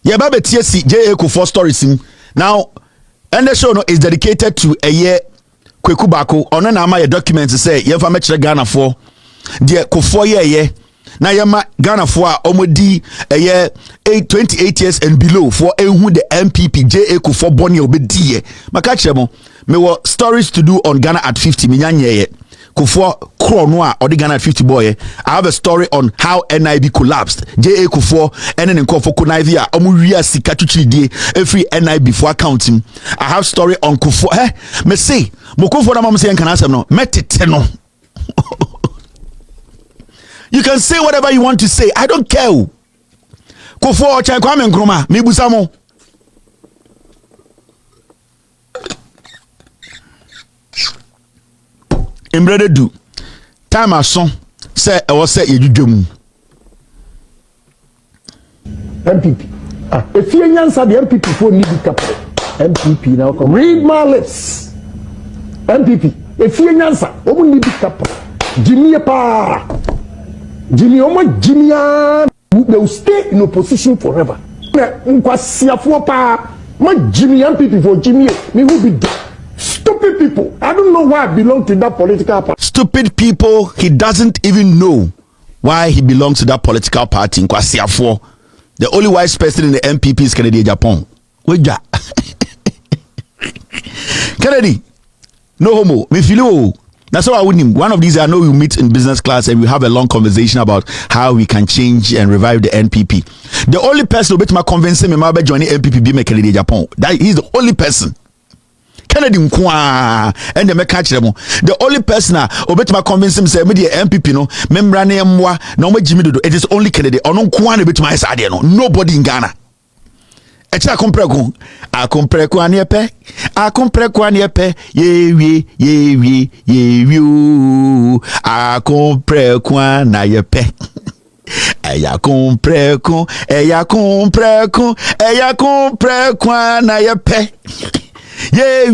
Yeah, Baba TSC JJ Kufour stories him. Now, and the show no is dedicated to a year Kweku Baako. On na ama your documents say ye fa mechire Ghana for the Kufour ye. Na yama Ghana for omodi a year 28 years and below for who the MPP JJ Kufour boni obedi ye. Maka chemo me wo stories to do on Ghana at 50 minyanye Kufour Kronwa or the Ghana at 50 boy. I have a story on how NIB collapsed. JJ Kufour and then Kufour Kunivia Omuria Sikatuchi di every NIB for accounting. I have story on Kufour. Me say Kufour na mama say can answer no. Metete no. You can say whatever you want to say. I don't care. Kufour chan kwame nkruma me busamo. Imbrede do time ason say e was say yedwudwam MPP if you nyansa the MPP for need couple MPP now come read my lips MPP if you nyansa omo need couple Jimmy pa Jimmy omo Jimmy they will stay in opposition forever nkwasiafo pa ma Jimmy MPP for Jimmy me who be dead. Stupid people. I don't know why I belong to that political party. Stupid people. He doesn't even know why he belongs to that political party. The only wise person in the MPP is Kennedy Japan. Weja. Kennedy. No homo. Me feel that's why I wouldn't. One of these I know we meet in business class and we have a long conversation about how we can change and revive the NPP. The only person who bet my convincing me about joining NPP be me Kennedy Japan. That he's the only person. Kennedy Nkwa and the catch them. The only person obetuma convince him say me the MPP no memra na emwa na o Jimmy Dodo. It is only Kennedy. Ono Nkwa na betuma esa de no. Nobody in Ghana. Echa akompreko ani epe. Akompreko ani epe. Ye wi akompreko na yepe. Eya kompreko na yepe. Ye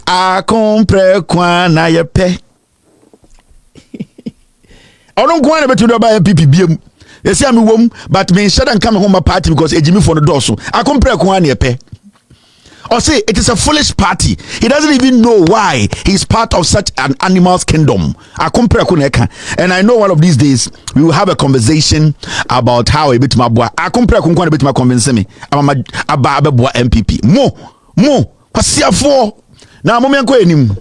a compre kwa na ye pe. I don't go on about to do by MPP. You see I'm wom, but me shouldn't come home a party because Jimmy for the dorsal. I compre kwa na ye pe. Or say it is a foolish party. He doesn't even know why he's part of such an animal's kingdom. And I know one of these days we will have a conversation about how a bit my boy. I compare a bit my convince me. I'm a boy MPP. Mo. What's here for? Now, moment go him.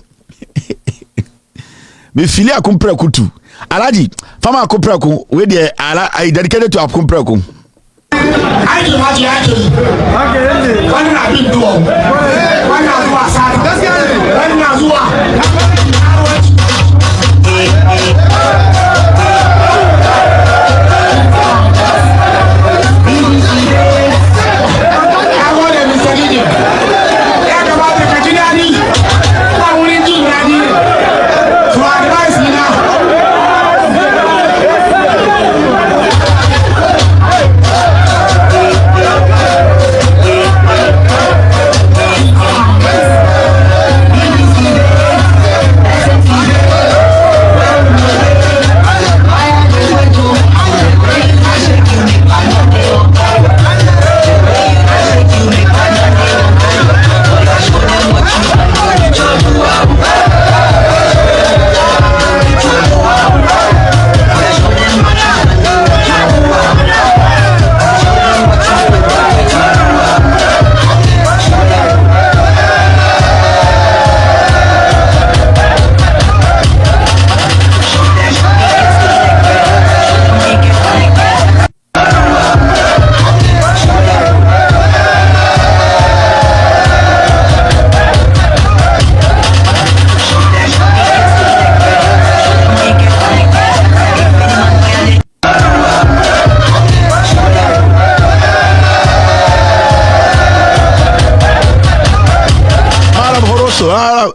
Me feel I compare kutu. Alaji, Fama compare with the I dedicated to a compare. I do what you have to do. What have been doing? What has was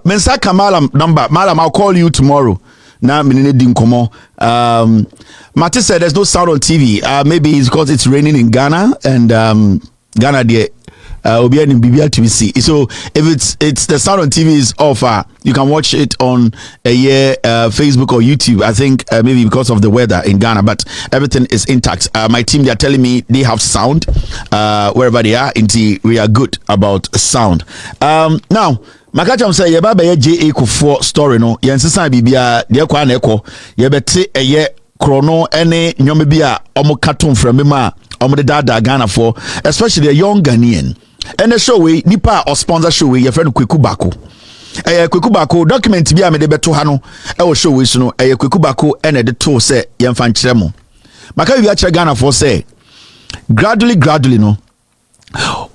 Mensaka Malam number. Malam, I'll call you tomorrow. Now, Martin said there's no sound on TV. Maybe it's because it's raining in Ghana and Ghana there. Obi and Bibia TVC. So if it's the sound on TV is off, you can watch it on Facebook or YouTube. I think maybe because of the weather in Ghana, but everything is intact. My team, they are telling me they have sound wherever they are. Indeed, we are good about sound. Now. Makacham say ye ba be JJ Kufour story no ye nsesa bibia de kwa na ekọ ye bete krono ene nyome bia omo katon frame ma omo de dada Ghana for especially a young Ghanaian and the show we nipa or sponsor show we your friend Kweku Baako Kweku Baako document bia me de beto ha no e wo show we so no Kweku Baako ene de to say ye mfa nkyere mo maka bia kire Ghana for say gradually no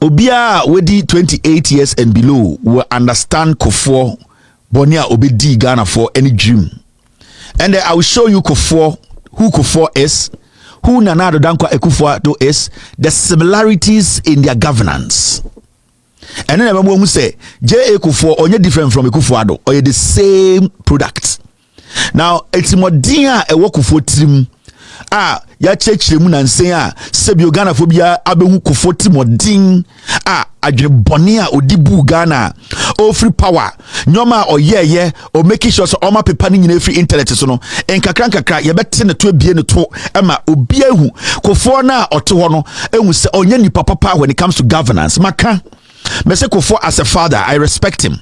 Obia wedi 28 years and below will understand Kufour Bonia obedi Ghana for any dream. And I will show you Kufour, who Kufour is, who Nana Addo Akuffo Addo is, the similarities in their governance. And then I remember who say JJ Kufour only different from Kufour Addo, or the same product. Now it's more dear a work Kufour trim. Ya chechire mu na nsen sebi Ghana phobia abehu Kufour timodin adwene bone odibu Ghana o free power nyoma oyeye o make sure so oma pepa ni nyina free internet so no enkakra ye bete ne to abie ne to ema obi ahu Kufour na ote ho no ehu se onye nipa papa when it comes to governance maka me say Kufour as a father I respect him.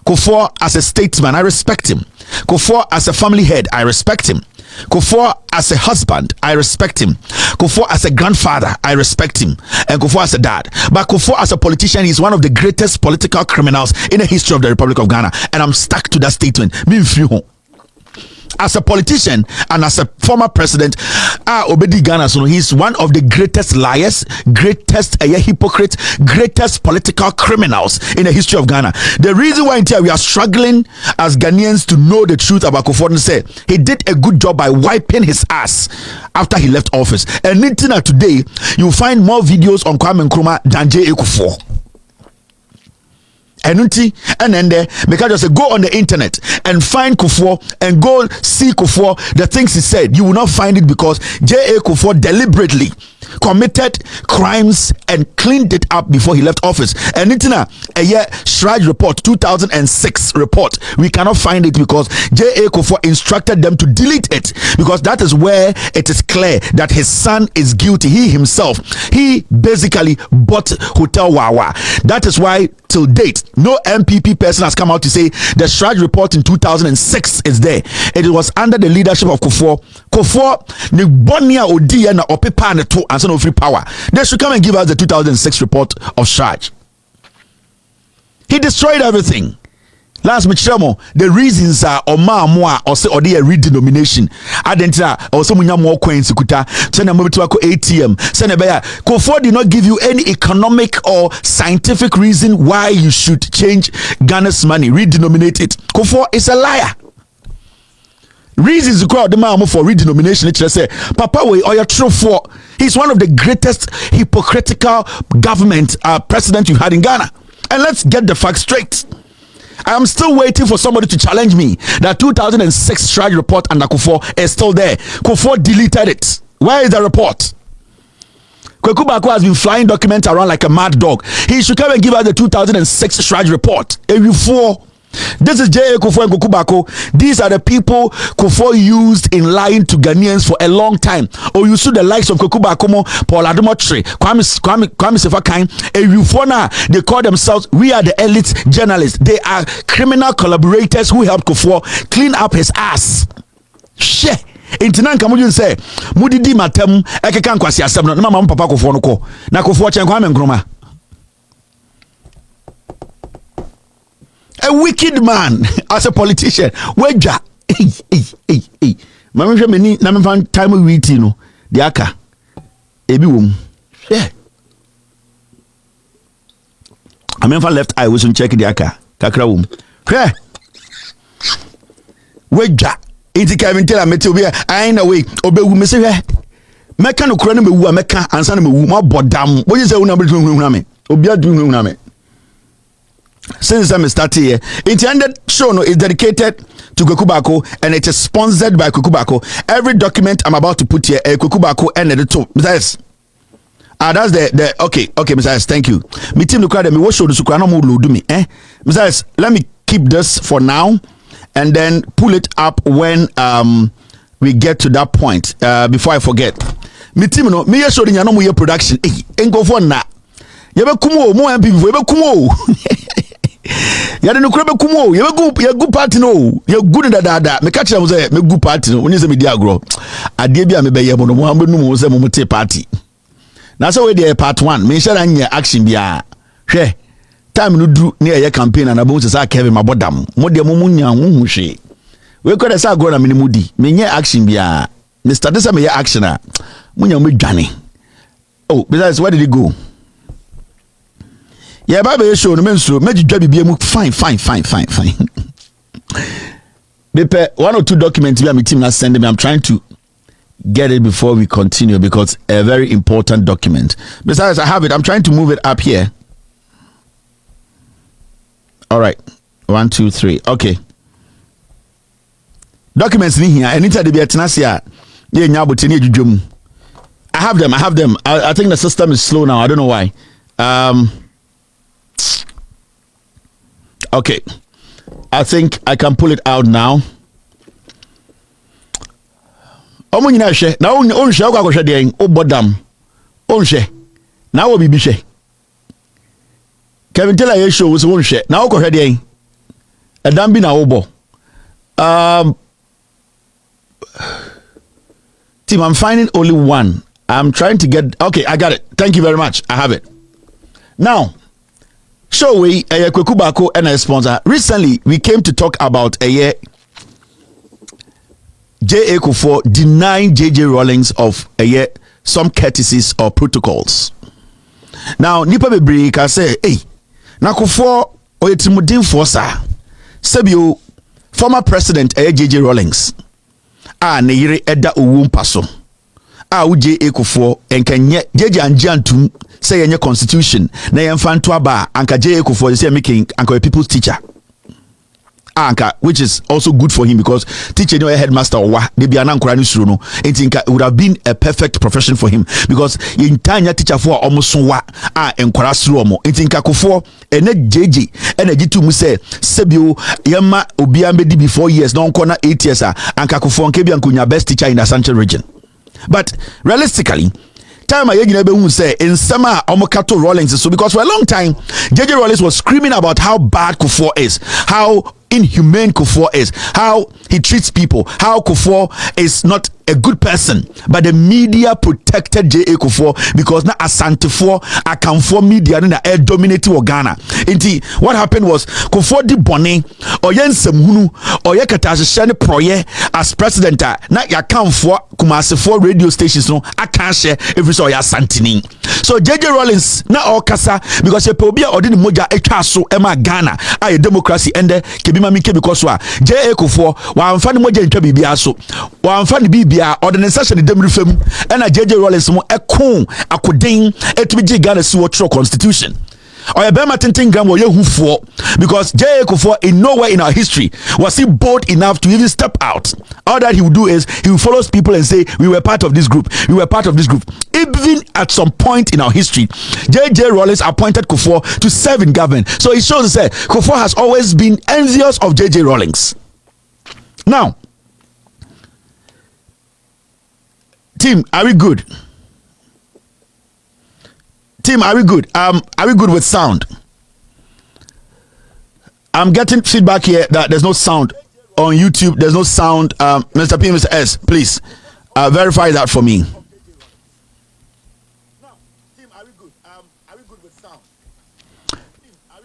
Kufour as a statesman I respect him. Kufour as a family head I respect him. Kufour as a husband, I respect him. Kufour as a grandfather, I respect him. And Kufour as a dad. But Kufour as a politician, he's one of the greatest political criminals in the history of the Republic of Ghana. And I'm stuck to that statement. As a politician and as a former president, Obedi Ghana, so he's one of the greatest liars, greatest hypocrites, greatest political criminals in the history of Ghana. The reason why we are struggling as Ghanaians to know the truth about Kufour and say he did a good job by wiping his ass after he left office. And today, you find more videos on Kwame Nkrumah than JJ Kufour. And then there, because just go on the internet and find Kufour and go see Kufour, the things he said, you will not find it because JJ Kufour deliberately committed crimes and cleaned it up before he left office. And a year Shraj report 2006 report, we cannot find it because JJ Kufour instructed them to delete it because that is where it is clear that his son is guilty. He himself, he basically bought Hotel Wawa. That is why till date no MPP person has come out to say the Shraj report in 2006 is there. It was under the leadership of Kufour. Kufour ni bonia odi na opepa ne to and no free power. They should come and give us the 2006 report of Shraj. He destroyed everything. Last Michemo, the reasons are Mahama or say or they redenomination. Identity or some more coins kuta send a ATM. Send a bear. Kufour did not give you any economic or scientific reason why you should change Ghana's money, redenominate it. Kufour is a liar. Reasons to call the man for redenomination. It say Papa way or your true for. He's one of the greatest hypocritical government president you had in Ghana. And let's get the facts straight. I am still waiting for somebody to challenge me that 2006 Shraj report under Kufour is still there. Kufour deleted it. Where is the report? Kweku Baako has been flying documents around like a mad dog. He should come and give us the 2006 Shraj report. This is JJ Kufour and Kweku Baako. These are the people Kufour used in lying to Ghanaians for a long time. Or you see the likes of Kweku Baako, Paul Adomotri, Kwame Sefakan, they call themselves, we are the elite journalists. They are criminal collaborators who helped Kufour clean up his ass. Shit. Intinan kamuju say, Mudidi matem, ekekan kwasi asem na mama papa Kufour no ko. Na Kufour chen Kwame Nkrumah. A wicked man as a politician. Weja. Hey. Mama meni na me time we eat no. The aka. Ebi wom. Yeah. I left eye we should check the aka. Kakra wom. Yeah. Weja. Iti ka tell amete obi I na way obewu me say meka no kro na mewu meka ansa na mewu mo bodam. Wo say una be hu me. Obi adu hu me. Since I started here, it ended show no is dedicated to Kweku Baako and it is sponsored by Kweku Baako. Every document I'm about to put here, Kweku Baako and the two. Yes, That's the okay, Mr. Thank you. Me team look at me. What show the sukra no more load me? Mr. Let me keep this for now, and then pull it up when we get to that point. Before I forget, me team no me show the no more production. Engo for na. Yebe kumo mo MP yebe kumo. Yade no krebe kumo yebe gu party no. Ye good da. Me catch am say me gu party no. Onye say me di agro. Ade bia me be ye mo no mo ambenu mo say mo te party. Na so we dey part 1 me share anya action bia hwe time no duru na ye campaign na bo say Kevin mabodam mo de mo nya hu hwe we ko dey say agro na me mu di me nya action bia Mr. Desa me ya action a mo nya mo dwane. Oh, besides, where did he go? Yeah, Bible show no men so make dwa bibia mu fine Bepe 1 or 2 documents we am team na send me. I'm trying to get it before we continue because a very important document. Besides, I have it. I'm trying to move it up here. All right. 1, 2, 3. Okay. Documents in here. Anytime they be at Nasia, I have them. I think the system is slow now. I don't know why. Okay. I think I can pull it out now. Omo nyina hwe na on hwe akwa den obodam on hwe na wo bibi hwe Kevin Taylor ye show so on hwe na wo hwe den edam bi na wo bo team, I'm finding only one. I'm trying to get okay, I got it. Thank you very much. I have it. Now, show we Kweku Baako and a sponsor. Recently we came to talk about JA Kufour denying JJ Rawlings of some courtesies or protocols. Now, nipa bebre can say, hey, na Kufour oyetimudin forsa. Sebio former president JJ Rawlings. Ne yire eda owum paso. JA Kufour enkenye JJ anjantum say yenye constitution na yemfanto aba anka JA Kufour say making anka people's teacher. Anka, which is also good for him because teaching your headmaster or they be an ankara suru no. It would have been a perfect profession for him because in tanya teacher for almost wa enkwara suru omo. Intinka Kufour ene JJ ene jitu mu say sebio yema obi ambedi before years no nkona 8 years anka Kufour nke bia nkunya best teacher in the Central region. But realistically, time I who say in summer Omokato Rawlings so because for a long time JJ Rawlings was screaming about how bad Kufour is, how inhumane Kufour is, how he treats people, how Kufour is not a good person, but the media protected JA Kufour because na Asantefo Akamfo media na dominating Ghana. Inti what happened was Kufour di bone oye nsemhunu oye katashene proye as president na yakamfo Kumasefo radio stations no aka share every so ya santini. So JJ Rawlings na okasa because pe obi a odi ni moja etwa so ema Ghana a democracy ende kebima mike because wa JA Kufour wa amfa ni moja ntwa bibia so wa amfa ni bibia organization dem refem na JJ Rawlings mo ekon akoden etumi Ghana si wo true constitution. Or Bema Tintin Gram or Yehufour because JA Kufour in nowhere in our history was he bold enough to even step out. All that he would do is he would follow people and say, we were part of this group. We were part of this group. Even at some point in our history, JJ Rawlings appointed Kufour to serve in government. So it shows that Kufour has always been envious of JJ Rawlings. Now, team, are we good? Team, are we good? Are we good with sound? I'm getting feedback here that there's no sound on YouTube. There's no sound. Mr. P, Mr. S, please verify that for me. Team, are we good? Are we good with sound?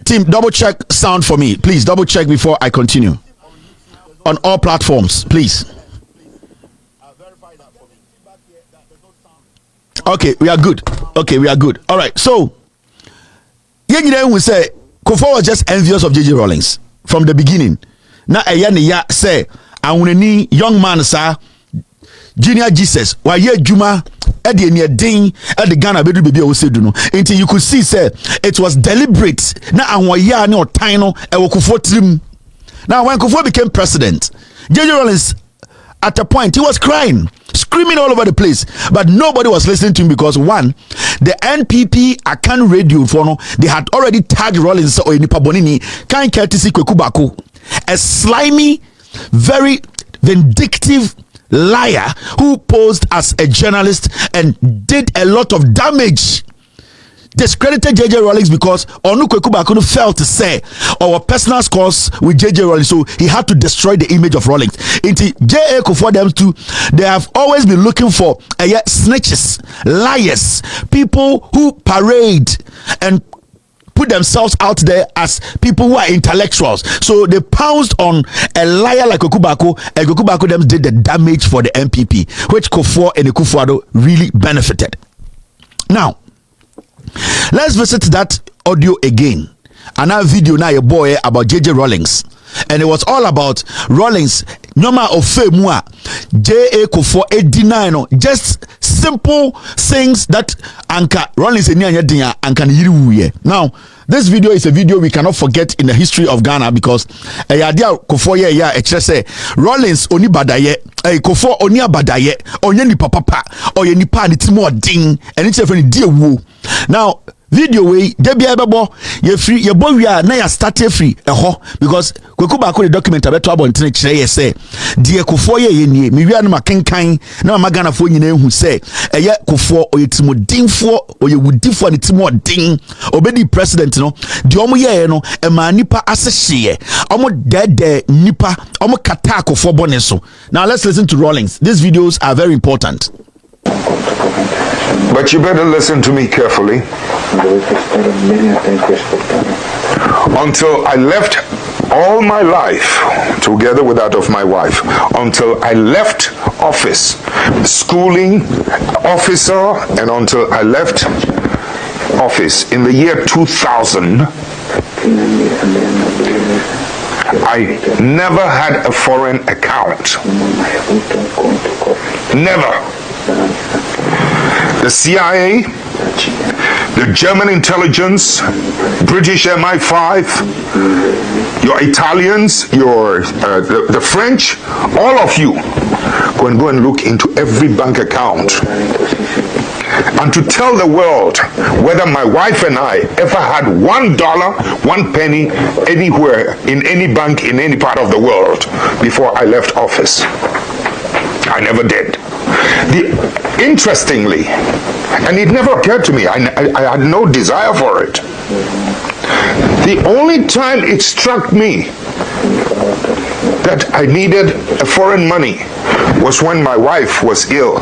Team, double check sound for me, please. Double check before I continue. On all platforms, please. Okay, we are good. Okay, we are good. All right. So, we say Kufour was just envious of JJ Rawlings from the beginning. Now, ya say, I want any young man, sir, Junior Jesus, why ye Juma, Eddie near Ding, at the Ghana baby baby no. Until you could see, sir, it was deliberate. Now, I want ya no tino, Kufour trim. Now, when Kufour became president, JJ Rawlings, at a point, he was crying, screaming all over the place, but nobody was listening to him because one, the NPP Akan radio for no, they had already tagged Rawlings or Nipa Bonini, kind courtesy Kweku Baako, a slimy, very vindictive liar who posed as a journalist and did a lot of damage. Discredited JJ Rawlings because Onu Kweku Baako felt to say our personal scores with JJ Rawlings, so he had to destroy the image of Rawlings. Into JA Kufour them too, they have always been looking for snitches, liars, people who parade and put themselves out there as people who are intellectuals. So they pounced on a liar like Kweku Baako, and Kweku Baako them did the damage for the MPP, which Kufour and Akuffo Addo really benefited. Now, let's visit that audio again. Another video now a boy about JJ Rawlings, and it was all about Rawlings normal of fame J.A. Kufour 89, just simple things that Anka Rawlings anka. Now this video is a video we cannot forget in the history of Ghana, because Kufour say Rawlings oni badaye, Kufour oni abadaye, onye ni papa or ye nipa ni timo ding, and it's a friend dear woo. Now video way debi ebebo ye free ye bo wi na ya start free because Kweku Baako the document abeto abonten kire ye say de Kufour ye nie me wi na makenkan na magana fo nyina ehu say eye Kufour oyetimodinfo oyewudifo ne timodin obedi president no de omo ye no e ma nipa asehye omo dede nipa omo kata Kufour bone so. Now let's listen to Rawlings. These videos are very important. But you better listen to me carefully. Until I left all my life, together with that of my wife, until I left office, schooling officer, and until I left office in the year 2000, I never had a foreign account. Never. The CIA, the German intelligence, British MI5, your Italians, the French, all of you, go and look into every bank account and to tell the world whether my wife and I ever had $1, 1 penny anywhere in any bank in any part of the world before I left office. I never did. Interestingly, and it never occurred to me, I had no desire for it. The only time it struck me that I needed a foreign money was when my wife was ill.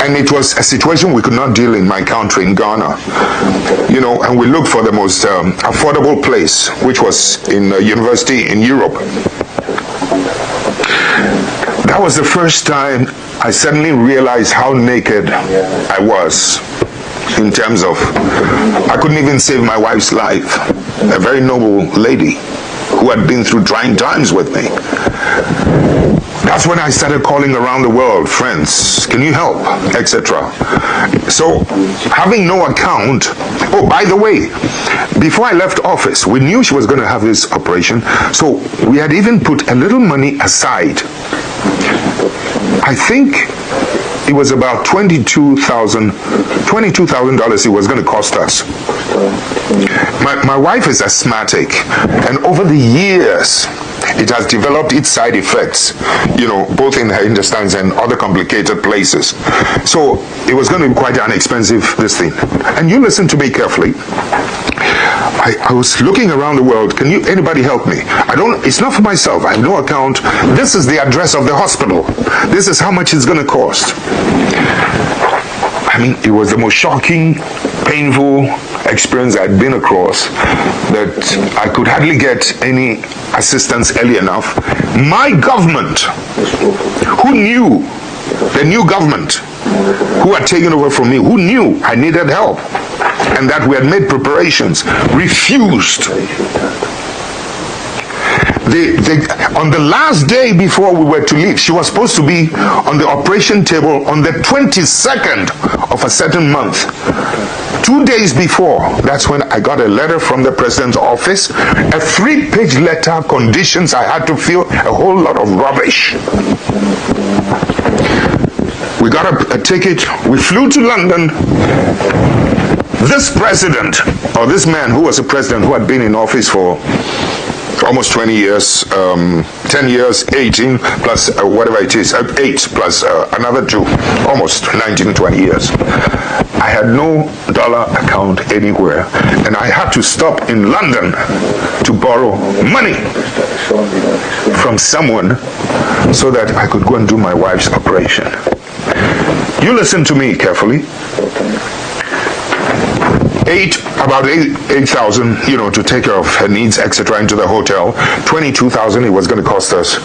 And it was a situation we could not deal in my country, in Ghana. You know, and we looked for the most affordable place, which was in a university in Europe. That was the first time I suddenly realized how naked I was in terms of, I couldn't even save my wife's life, a very noble lady who had been through trying times with me. That's when I started calling around the world, friends, can you help, etc. So having no account, oh, by the way, before I left office, we knew she was going to have this operation, so we had even put a little money aside. I think it was about $22,000 it was going to cost us. My wife is asthmatic, and over the years it has developed its side effects, you know, both in her intestines and other complicated places. So it was going to be quite an expensive this thing. And you listen to me carefully. I was looking around the world. Can anybody help me? It's not for myself. I have no account. This is the address of the hospital. This is how much it's going to cost. I mean, it was the most shocking, painful experience I'd been across, that I could hardly get any assistance early enough. My government, who knew, the new government who had taken over from me, who knew I needed help and that we had made preparations, refused. On the last day before we were to leave, she was supposed to be on the operation table on the 22nd of a certain month. 2 days before, that's when I got a letter from the president's office, a 3-page letter, conditions I had to fill, a whole lot of rubbish. We got a ticket. We flew to London. This president, or this man who was a president who had been in office for almost 20 years, 10 years, 18 plus whatever it is, 8 plus another 2, almost 19, 20 years. I had no dollar account anywhere, and I had to stop in London to borrow money from someone so that I could go and do my wife's operation. You listen to me carefully. About 8,000, to take care of her needs, etc., into the hotel. 22,000 it was going to cost us,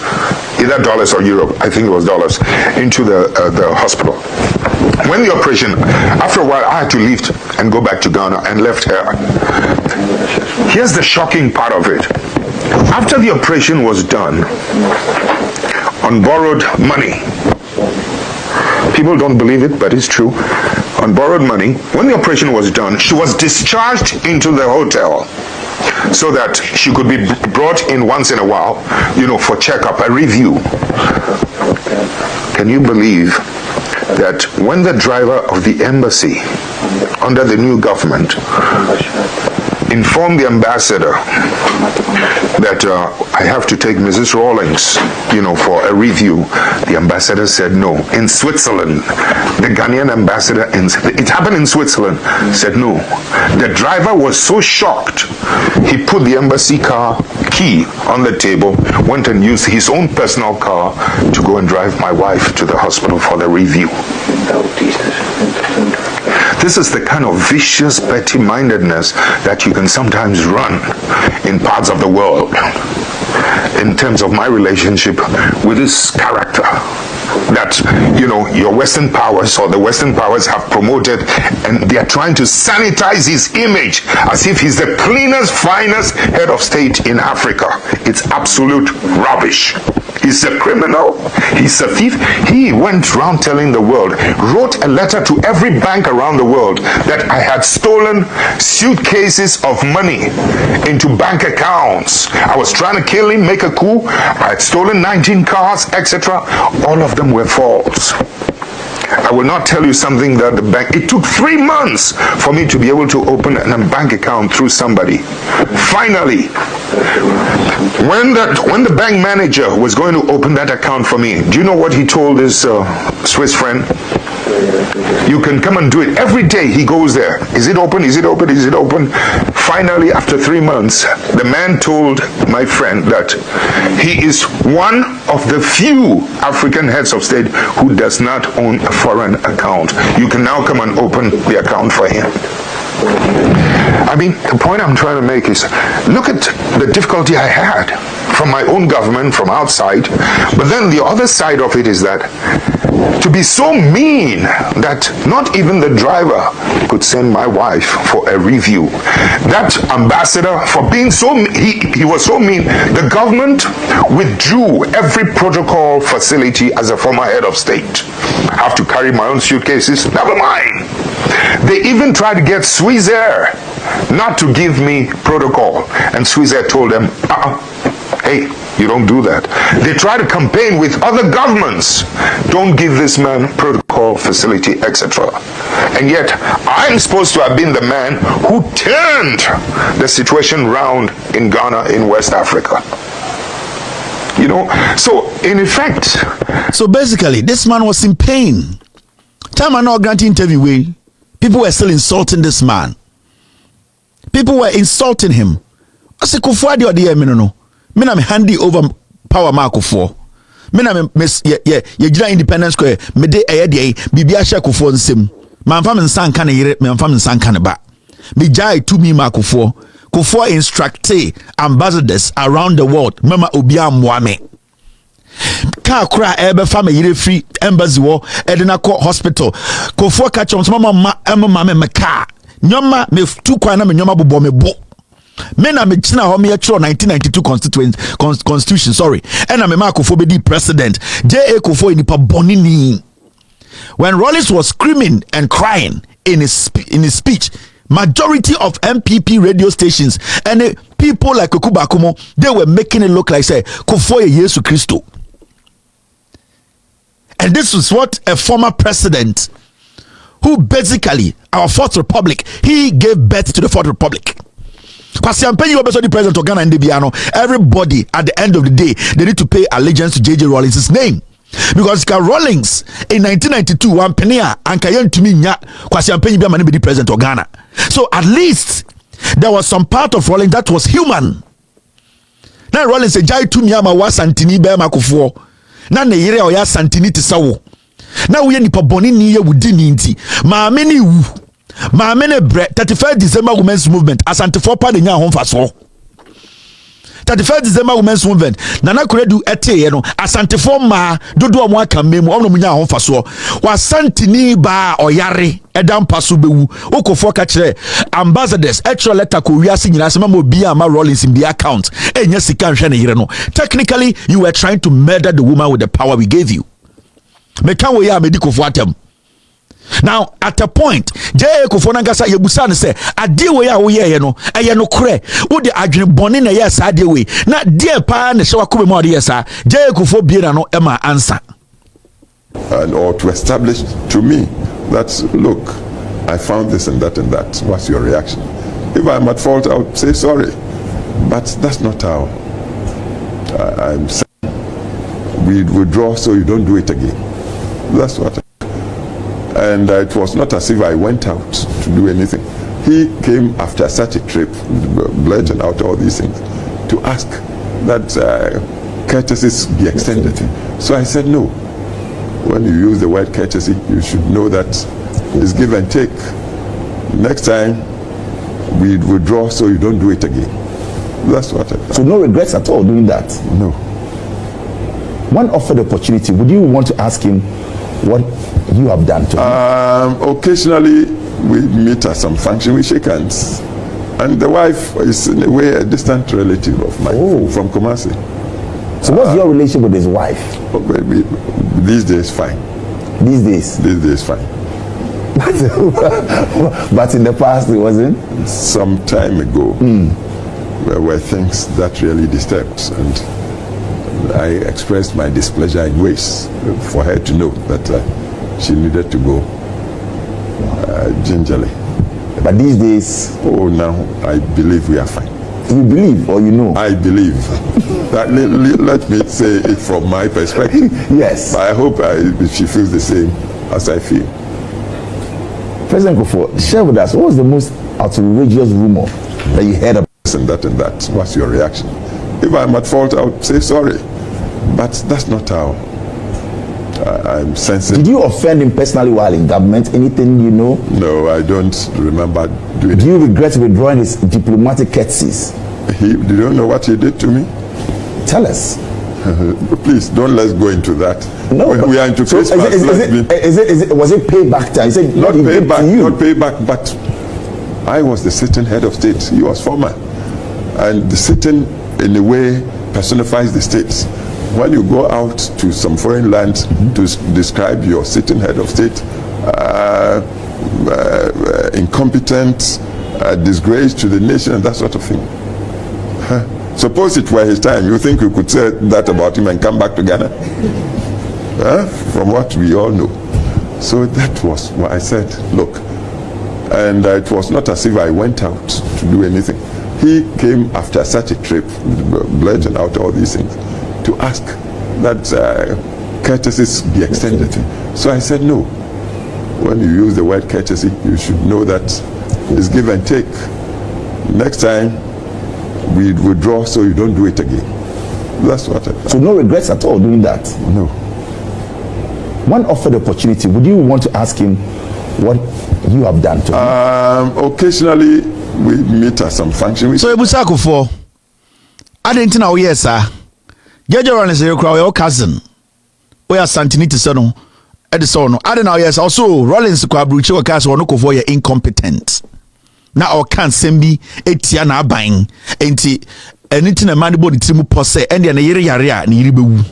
either dollars or euro. I think it was dollars, into the hospital. When the operation, after a while, I had to leave and go back to Ghana and left her. Here's the shocking part of it. After the operation was done, on borrowed money, people don't believe it, but it's true. On borrowed money, when the operation was done, she was discharged into the hotel so that she could be brought in once in a while, for checkup, a review. Can you believe that when the driver of the embassy under the new government informed the ambassador that I have to take Mrs. Rawlings, for a review, the ambassador said no. In Switzerland, the Ghanaian ambassador, it happened in Switzerland, said no. The driver was so shocked, he put the embassy car key on the table, went and used his own personal car to go and drive my wife to the hospital for the review. This is the kind of vicious petty-mindedness that you can sometimes run in parts of the world in terms of my relationship with this character that, your Western powers or the Western powers have promoted, and they are trying to sanitize his image as if he's the cleanest, finest head of state in Africa. It's absolute rubbish. He's a criminal. He's a thief. He went around telling the world, wrote a letter to every bank around the world that I had stolen suitcases of money into bank accounts. I was trying to kill him, make a coup. I had stolen 19 cars, etc. All of them were false. I will not tell you something that the bank, it took 3 months for me to be able to open a bank account through somebody. Finally, when the bank manager was going to open that account for me, do you know what he told his Swiss friend? You can come and do it. Every day he goes there. Is it open? Is it open? Is it open? Finally, after 3 months, the man told my friend that he is one of the few African heads of state who does not own a foreign account. You can now come and open the account for him. I mean, the point I'm trying to make is, look at the difficulty I had from my own government, from outside. But then the other side of it is that to be so mean that not even the driver could send my wife for a review. That ambassador, for being so, he was so mean, the government withdrew every protocol facility as a former head of state. I have to carry my own suitcases, never mind. They even tried to get Swissair not to give me protocol, and Swissair told them, hey, you don't do that. They try to campaign with other governments. Don't give this man protocol facility, etc. And yet, I'm supposed to have been the man who turned the situation round in Ghana, in West Africa. So in effect. So basically, this man was in pain. Time I not granting interview, people were still insulting this man. People were insulting him. I said, Kufour Addo Wickedness. Me na me handy over power ma Kufour. Me na me jira Independence Square. Me de de bibi a share Kufour nsem. Man fa me nsan kan yire, me fa me nsan kan ba. Me jai to me ma Kufour. Kufour instructe ambassadors around the world. Mama obi amwa me. Ka kura ebe fa me yire free embassy wo edina ko hospital. Kufour ka chom mama me ka. Nyoma me tu kwa na me nyoma bobo me bo. Men na me china ho me 1992 constitution sorry. And me ma Kufour be president. JJ Kufour nipa bonini. When Rawlings was screaming and crying in his speech, majority of MPP radio stations and people like Kweku Baako, they were making it look like say Kufour Yesu Christo. And this is what a former president, who basically, our fourth republic, he gave birth to the fourth republic. Because the president of Ghana and Debiano, everybody at the end of the day, they need to pay allegiance to JJ Rawlings' name. Because Rawlings in 1992, one penny and Kayan to me, the president of Ghana. So at least there was some part of Rawlings that was human. Now Rawlings said, Jai to me, ama was Santini Bema Kufour. Now the area of Santini to Sawo. Now we are nipa boni ni ye wudi ninti. Ma many wu. Ma many bre 31st December Women's Movement. Asante for pa de nya hon faso. 31st December Women's Movement. Nana kuredu ete ye no. Asante for ma dodo omo aka memu omno munya hon faso. Wa santini ba oyare edam paso bewu. Kufour ka kire ambassadors extra letter ko wiase nyina sema mo bia ma Rawlings in the account. Enya sika nhwe ne yire no. Technically you were trying to murder the woman with the power we gave you. Me can we have Kufour atem. Now at a point, JJ Kufour nangasa yebusa ne say ade we ya wo ye no eye no kure wo de adwene bone na yes ade we na de pa ne hye wakome mo ade yes a JJ Kufour bie na no e ma answer. And or to establish to me that look, I found this and that and that. What's your reaction? If I'm at fault, I would say sorry, but that's not how I'm saying. We withdraw so you don't do it again. That's what and it was not as if I went out to do anything. He came after such a trip, blurting out all these things, to ask that courtesies be extended. So I said no. When you use the word courtesy, you should know that it's give and take. Next time, we withdraw so you don't do it again. That's what I. So no regrets at all doing that? No. When offered the opportunity, would you want to ask him what you have done to him? Occasionally, we meet at some function, we shake hands. And the wife is in a way a distant relative of mine from Kumasi. So what's your relationship with his wife? These days, fine. These days? These days, fine. But in the past, it wasn't? Some time ago, there were things that really disturbed. And I expressed my displeasure in ways for her to know that she needed to go gingerly. But these days? Oh, now I believe we are fine. You believe or you know? I believe. Let me say it from my perspective. Yes. But I hope she feels the same as I feel. President Kufour, share with us, what was the most outrageous rumor that you heard about? And that. What's your reaction? If I'm at fault, I would say sorry. But that's not how I'm sensitive. Did you offend him personally while in government? Anything you know? No, I don't remember doing it. Do you regret withdrawing his diplomatic courtesies? You don't know what he did to me? Tell us. Please, don't let's go into that. No, we are into Christmas. Was it payback time? He said, not payback, but I was the sitting head of state. He was former. And the sitting, in a way, personifies the states. When you go out to some foreign land to describe your sitting head of state, incompetent, disgrace to the nation, and that sort of thing. Suppose it were his time, you think you could say that about him and come back to Ghana? From what we all know. So that was what I said, look. And it was not as if I went out to do anything. He came after such a trip, blurting out all these things, to ask that courtesies be extended. So I said no. When you use the word courtesy, you should know that it's give and take. Next time, we withdraw so you don't do it again. That's what I. So no regrets at all doing that? No. When offered the opportunity, would you want to ask him what you have done to him? Occasionally, we meet at some function. So Ebusa Kufour, I didn't know sir. JJ Rawlings your cousin. We are Santini to Sono. Edison. I don't know also Rawlings kwa bruche wa kaso no Kufour ye incompetent. Na o kan sembi etia na aban. Enti anything a man body trimu pose and na yere yare a na yiri bewu.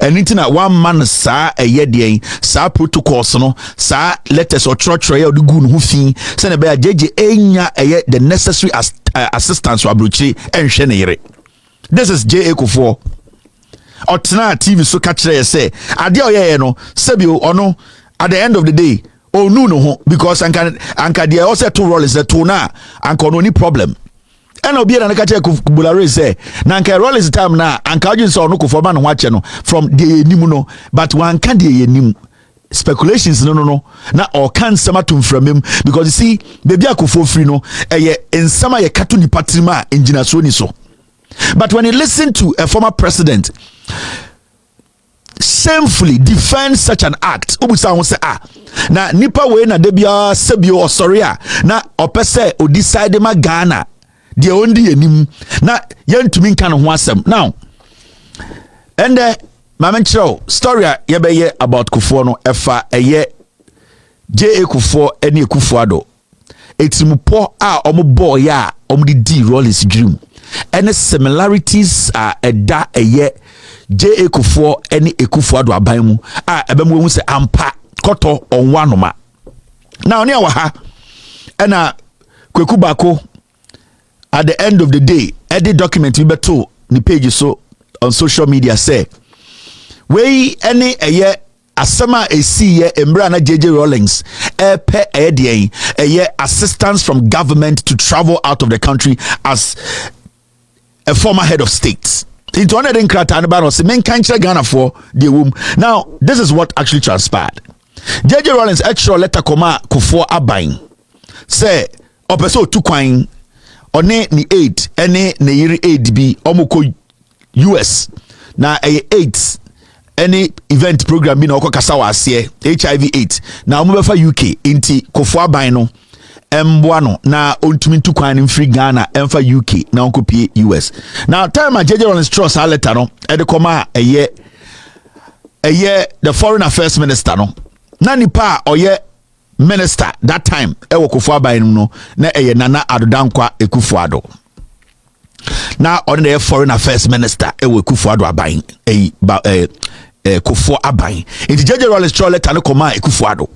Anything a one man sa eyedien sa protocols no sa letters or trotro ya odugu no fi se na be JJ enya the necessary assistance wa bruche enhwe na yere. This is JJ Kufour. ɔtena TV so ka kyerɛ sɛ ade ɔyɛ no sebio ɔno at the end of the day onu no ho because anka deɛ ɔsɛ to Rawlings to na anka no ni problem ɛna obi na ka kyerɛ Bulare sɛ na anka Rawlings time na anka ɔgye sɛ ɔno Kufour ma no ho akyɛ no from deɛ yɛnim no but wanka deɛ yɛnim speculations no na or can nsɛm ato mframam because you see baby Akuffo free no ɛyɛ nsɛm a yɛka to nipa tirim a ngyinasoɔ ni so. But when you listen to a former president shamefully defend such an act, ubusa won say na nipa we na debia sebio osori na opese o decide ma Ghana de ondi enim na yentumi nka no ho asem. Now and mama nchiro story yebeye about Kufour no efa eye JJ Kufour ene Kufour Addo etimupo a omo boy ya omo di Rawlings dream. Any similarities are eda eye JJ Kufour any Kufour Addo aban mu ebemu hu se ampa koto onwanoma. Now near waha ena Kweku Baako at the end of the day edit document we beto ni page so on social media say we any eye asema esi ye embra na JJ Rawlings pe eye assistance from government to travel out of the country as a former head of state. Into one in Kratan Bano, men can't Ghana for the womb. Now, this is what actually transpired. JJ Rawlings extra letter koma Kufour abain. Say, opeso 2 coin, one ni 8, ene ne yiri 8 bi, omoko US. Na 8, any event program bi na oko kasawa asye, HIV 8. Na omubefa UK, inti Kufour abain no. Mbwano na ontumi ntu kwan mfiri Ghana emfa UK na onkopie US. Now time JJ Rawlings trust a letter no e de koma eye the foreign affairs minister no na nipa oye minister that time e wo Kufour aban no na eye Nana Adodankwa Kufour Addo. Na on the foreign affairs minister e wo Kufour Addo aban Kufour aban. It JJ Rawlings trust letter no koma Kufour Addo.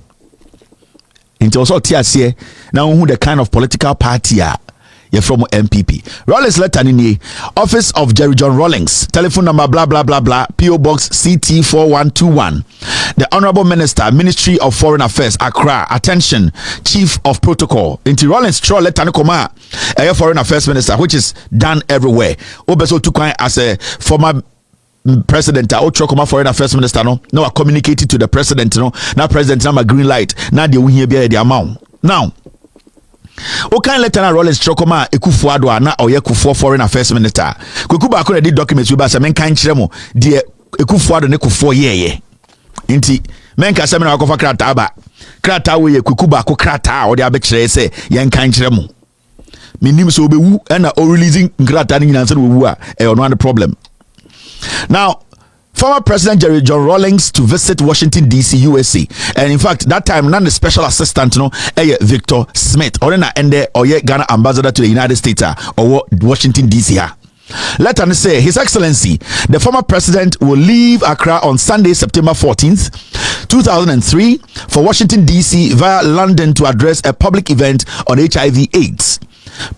Into also TSC now who the kind of political party you're from MPP. Rawlings letter in Office of JJ Rawlings, telephone number blah blah blah blah, PO Box CT 4121. The Honorable Minister, Ministry of Foreign Affairs, Accra. Attention, Chief of Protocol. Into Rawlings throw letter no koma Foreign Affairs Minister, which is done everywhere. Obeso took as a former president Ochokoma foreign affairs minister no communicated to the president now president na green light na de uhie bia de amount. Now o kan letter na Rawlings Chokoma Kufour Addo na oye Kufour foreign affairs minister Kweku Baako na documents we ba se men kan kire mo de Kufour Addo ne Kufour ye nti men ka se men akofa krata ba krata we Kweku Baako krata o de abekire se yen kan kire mo minim so obewu na o releasing krata ni nyina se no wu a e ono an problem. Now, former President JJ Rawlings to visit Washington D.C. USA, and in fact that time none the special assistant Victor Smith or na ende or Ghana ambassador to the United States or Washington D.C. Let us say His Excellency the former president will leave Accra on Sunday September 14th 2003 for Washington D.C. via London to address a public event on HIV/AIDS.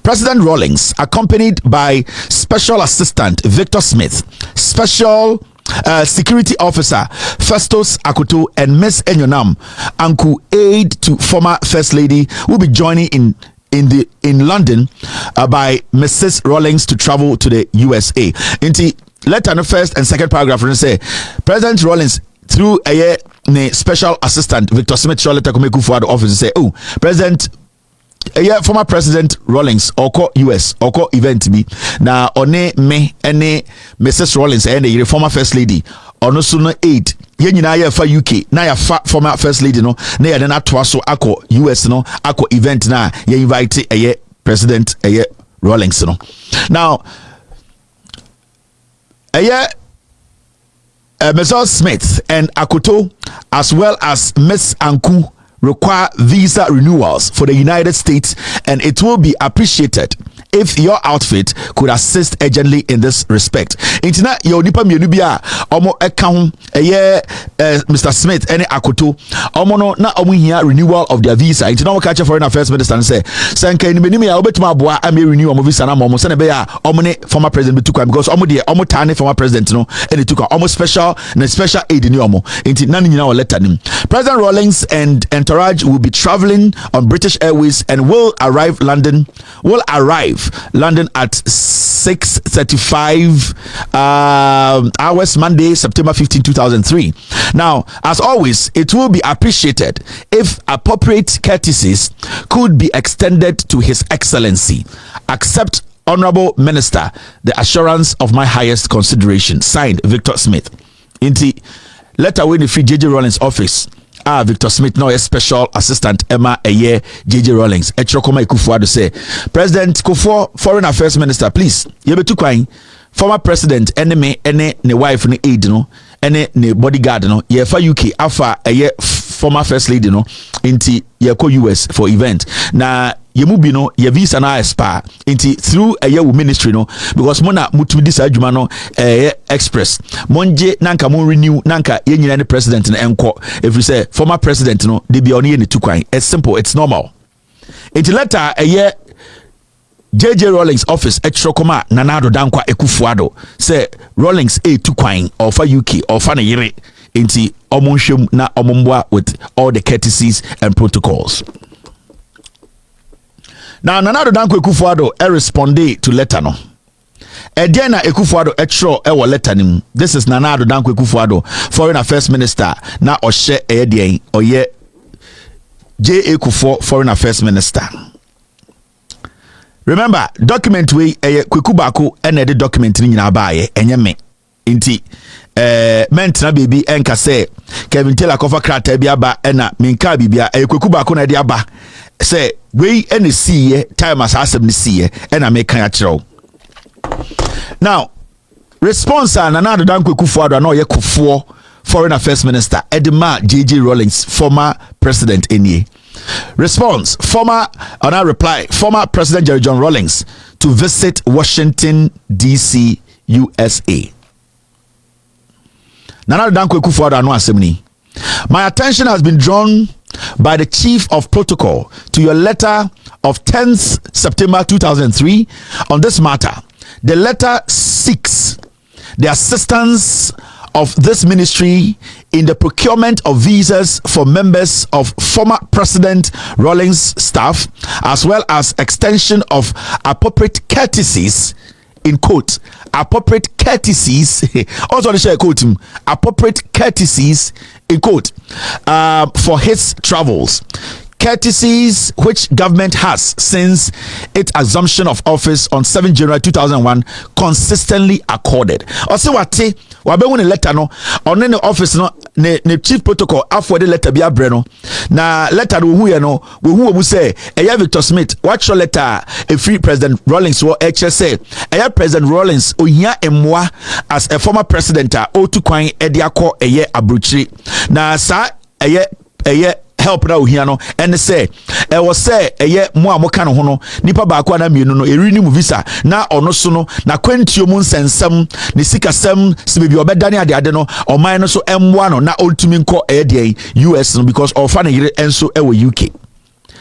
President Rawlings, accompanied by Special Assistant Victor Smith, Special Security Officer Festus Akuto, and Miss Enyonam Anku, aide to former First Lady, will be joining in London by Mrs. Rawlings to travel to the USA. Inti letter the first and second paragraph say President Rawlings through a special assistant Victor Smith letter come Kufour Addo office say President former President Rawlings oko US oko event bi na one me ene Mrs. Rawlings and the former First Lady ono so no aid ye nyina ya fa UK na ya fa former First Lady no na ya na to so akọ US no akọ event na ye invite President Rawlings no. Now Mrs. Smith and Akuto as well as Miss Anku require visa renewals for the United States, and it will be appreciated if your outfit could assist urgently in this respect. Intina yo nipa mienu bia omo eka ho Mr. Smith any Akoto omo no na omo hia renewal of their visa. Intina we catch foreign affairs minister and say sanka ni menimi ya obetuma aboa am renew omo visa na omo se ne be ya omo ne former president betukwa because omo de omo tane former president no any tukwa omo special aid ni omo. Inti na nyina wa letter nim. President Rawlings and entourage will be traveling on British Airways and will arrive London at 6:35 hours Monday, September 15, 2003. Now, as always, it will be appreciated if appropriate courtesies could be extended to His Excellency. Accept, Honorable Minister, the assurance of my highest consideration. Signed, Victor Smith. Inti letter when the free JJ Rawlings office. Victor Smith, now a special assistant Emma JJ Rawlings. Echokoma Kufour Addo say, President Kufour, Foreign Affairs Minister, please. Yebetu kwai former president enemy ne wife ne aid no ene ne bodyguard no ye fa UK afa former first lady no inti ye ko US for event na yemu bi no ye visa na expire inti through wo ministry no because mo na mutumi dis adwuma no express monje nanka mon renew nanka ye nyina ne president na enko if you say former president no de bia oni ye ne tukwan. It's simple, it's normal. Inti letter JJ Rawlings office Echokoma Nanado Dankwa Kufour Addo say Rawlings tukwan or for UK or for yere inti omonhwem na omombwa with all the courtesies and protocols. Now Nanado Dankwa Kufour Addo responde to letter no. Ediana Kufour Addo etro ewo letter nim. This is Nanado Dankwa Kufour Addo, Foreign Affairs Minister na ohye edien oye J.A. Kufour Foreign Affairs Minister. Remember, document we Kweku Baako and the document ni nyina baaye enye me. Inti mentina baby enka say Kevin Taylor kofa krata bi aba na minka bibia Kweku Baako na de aba say we ene see time as asem ni see na me kan akireo. Now, response na Nanado Dankwa Kufour Addo na ye Kufour Foreign Affairs Minister Edema JJ Rawlings former president enie. Response, former President Jerry John Rawlings to visit Washington, D.C., USA. Nanado Dankwa Kufour Addo ano asemni. My attention has been drawn by the Chief of Protocol to your letter of 10th September 2003 on this matter. The letter seeks the assistance of this ministry in the procurement of visas for members of former President Rawlings staff, as well as extension of appropriate courtesies, in quote, appropriate courtesies, also the share quote him, appropriate courtesies, in quote, for his travels. Courtesies which government has since its assumption of office on 7 January 2001 consistently accorded. Ose wate wabe woni letter no on the office no ne chief protocol afọ de letter bia bre no na letter no hu ye no we hu obu say eya Victor Smith what your letter a free President Rawlings wo say eya President Rawlings ohia emwa as a former president o tu kwan e de akọ eye abrochiri na sa eye help na ohia no and say e was say eye mo amoka no ho no nipa baako na mienu no eri ni mu visa na ono so no na kwantio mu nsensem ne sikasem sibebi obedane ade no oman no so emwa no na ultimi nko eye US no because ofa na yire enso e wo UK.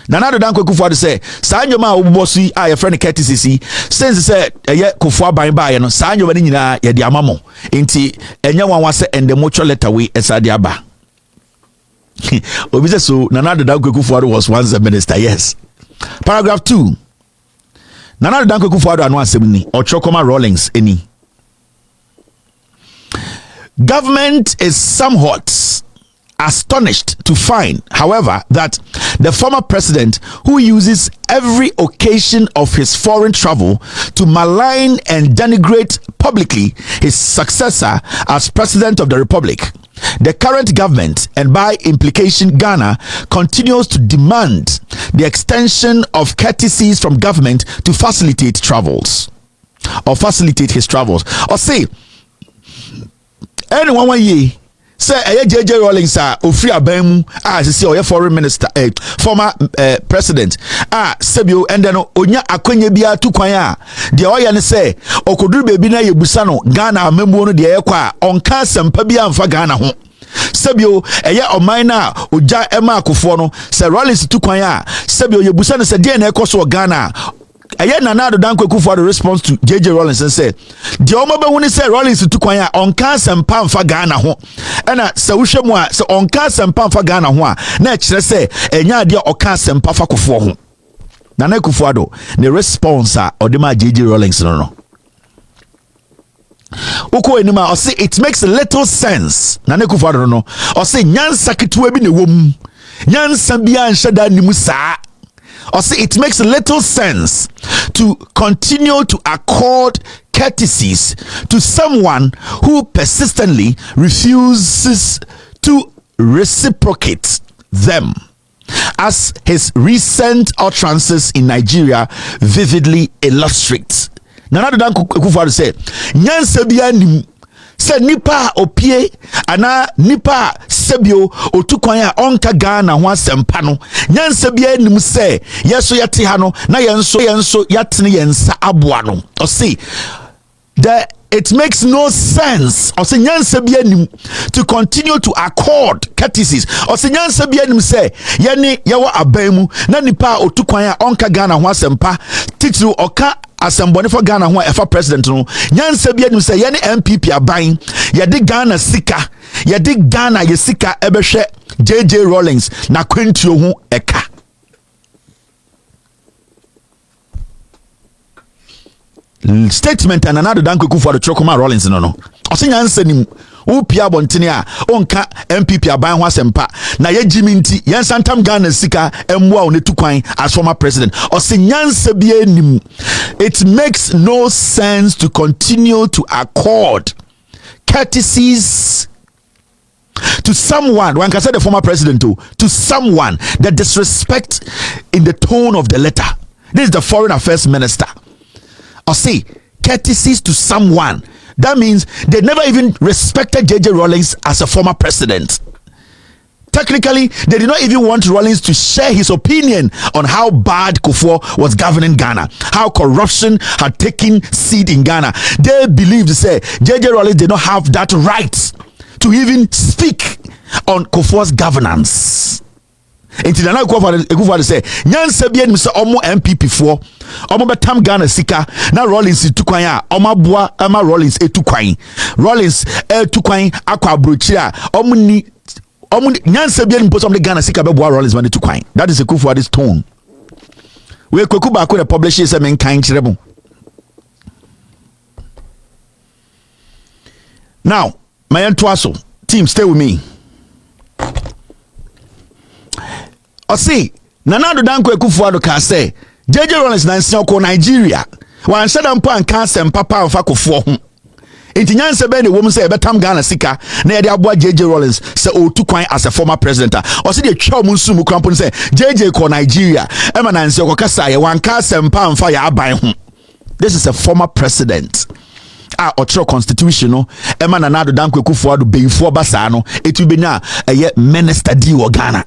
Nanado Dankwa Kufour Addo say saa nyoma a obubosu a ye friend courtesy since say eye Kufour ban ba ye no saa nyoma ni nyina ye de amamo enti enya wanwa say ende mutual letter we esa de aba. So Nanado Dankwa Kufour Addo was once a minister, yes. Paragraph 2. Nanado Dankwa Kufour Addo ano asemni Ochokoma Rawlings eni. Government is somewhat astonished to find, however, that the former president, who uses every occasion of his foreign travel to malign and denigrate publicly his successor as president of the republic, the current government, and by implication Ghana, continues to demand the extension of courtesies from government to facilitate travels or facilitate his travels. Or say anyone 1 year say JJ Rawlings ofri aban mu say oye foreign minister former president sebio and then onya akwanya bia to kwan de oye ne say okoduru bebi na yebusa no Ghana amembu no de yekwa onka sempa bia amfa Ghana ho sebio oman na oja ema Kufour no say Rawlings to kwan sebio yebusa no say de na ekoso Ghana Nana Addo Kweku the response to JJ Rawlings and said, the Omobe when he said Rawlings to Kwanya on cast and pam for Ghana ho. And so on cast and pam for Ghana ho. Next, let's say, and ya dear or cast and pam for Kufour. Nana Kufour Addo, the response or the my JJ Rawlings no. Uko enima or say it makes little sense. Nana Kufour Addo no. Or say nyan sakitu ebi ne wom. Nyan sabia and shada nimusa. Or say it makes little sense to continue to accord courtesies to someone who persistently refuses to reciprocate them, as his recent utterances in Nigeria vividly illustrate. Nana Addo Akufo said, "Nyansa bia nim se nipa opie ana nipa sebio otukwan a onka Ghana ho asempa no nyansa bia nim se yeso yete ha no na yenso yatene yensa aboa no o see that it makes no sense o say nyansa bia nim to continue to accord courtesies o say nyansa bia nim se yene yewo aban mu na nipa otukwan a onka Ghana ho asempa titiri oka asemboni for Ghana ho efa president no nyansa bia nim say ye ne MPP aban ye de Ghana sika ye de Ghana ye sika ebehwe JJ Rawlings na kwentuo ho eka statement and another Nana Addo Kweku Chokoma Rawlings no osi nyansa nim upia bontene a onka MPP aban ho asempa na ye jiminti yen santam Ghana sika emwa one tukwan as former president osi nyansa bia nim. It makes no sense to continue to accord courtesies to someone, one can say the former president to someone, the disrespect in the tone of the letter. This is the foreign affairs minister. Or say courtesies to someone. That means they never even respected JJ Rawlings as a former president. Technically, they did not even want Rawlings to share his opinion on how bad Kufour was governing Ghana, how corruption had taken seed in Ghana. They believed, say, JJ Rawlings did not have that right to even speak on Kufour's governance. Until Nana Addo Akufo say, nyansa bia nim se omo MPP for omo betam Ghana sika na Rawlings tukwan a omo boa ama Rawlings etukwan Rawlings etukwan akwa abrochi a omo ni nyansa bia nim post omo Ghana sika be boa Rawlings man etukwan. That is a Kufour Addo's tone. We Kweku Baako the publisher say men kan kirebo. Now my entwaso team, stay with me. I see Nana Addo Kweku Addo can say JJ Rawlings nansi ko Nigeria wan shada mpo an kan sem papa amfa Kufour ho enti nyanse be ne wom say betam Ghana sika na ye de aboa JJ Rawlings say otukwan as a former president o say de twa mu nsu mu krampo say JJ ko Nigeria e ma nansi ko kasa ye wan kan sem pa amfa ya aban ho. This is a former president otro constitution no e ma Nana Addo Kweku Addo beinfo basa no etu be na eye minister di wo Ghana.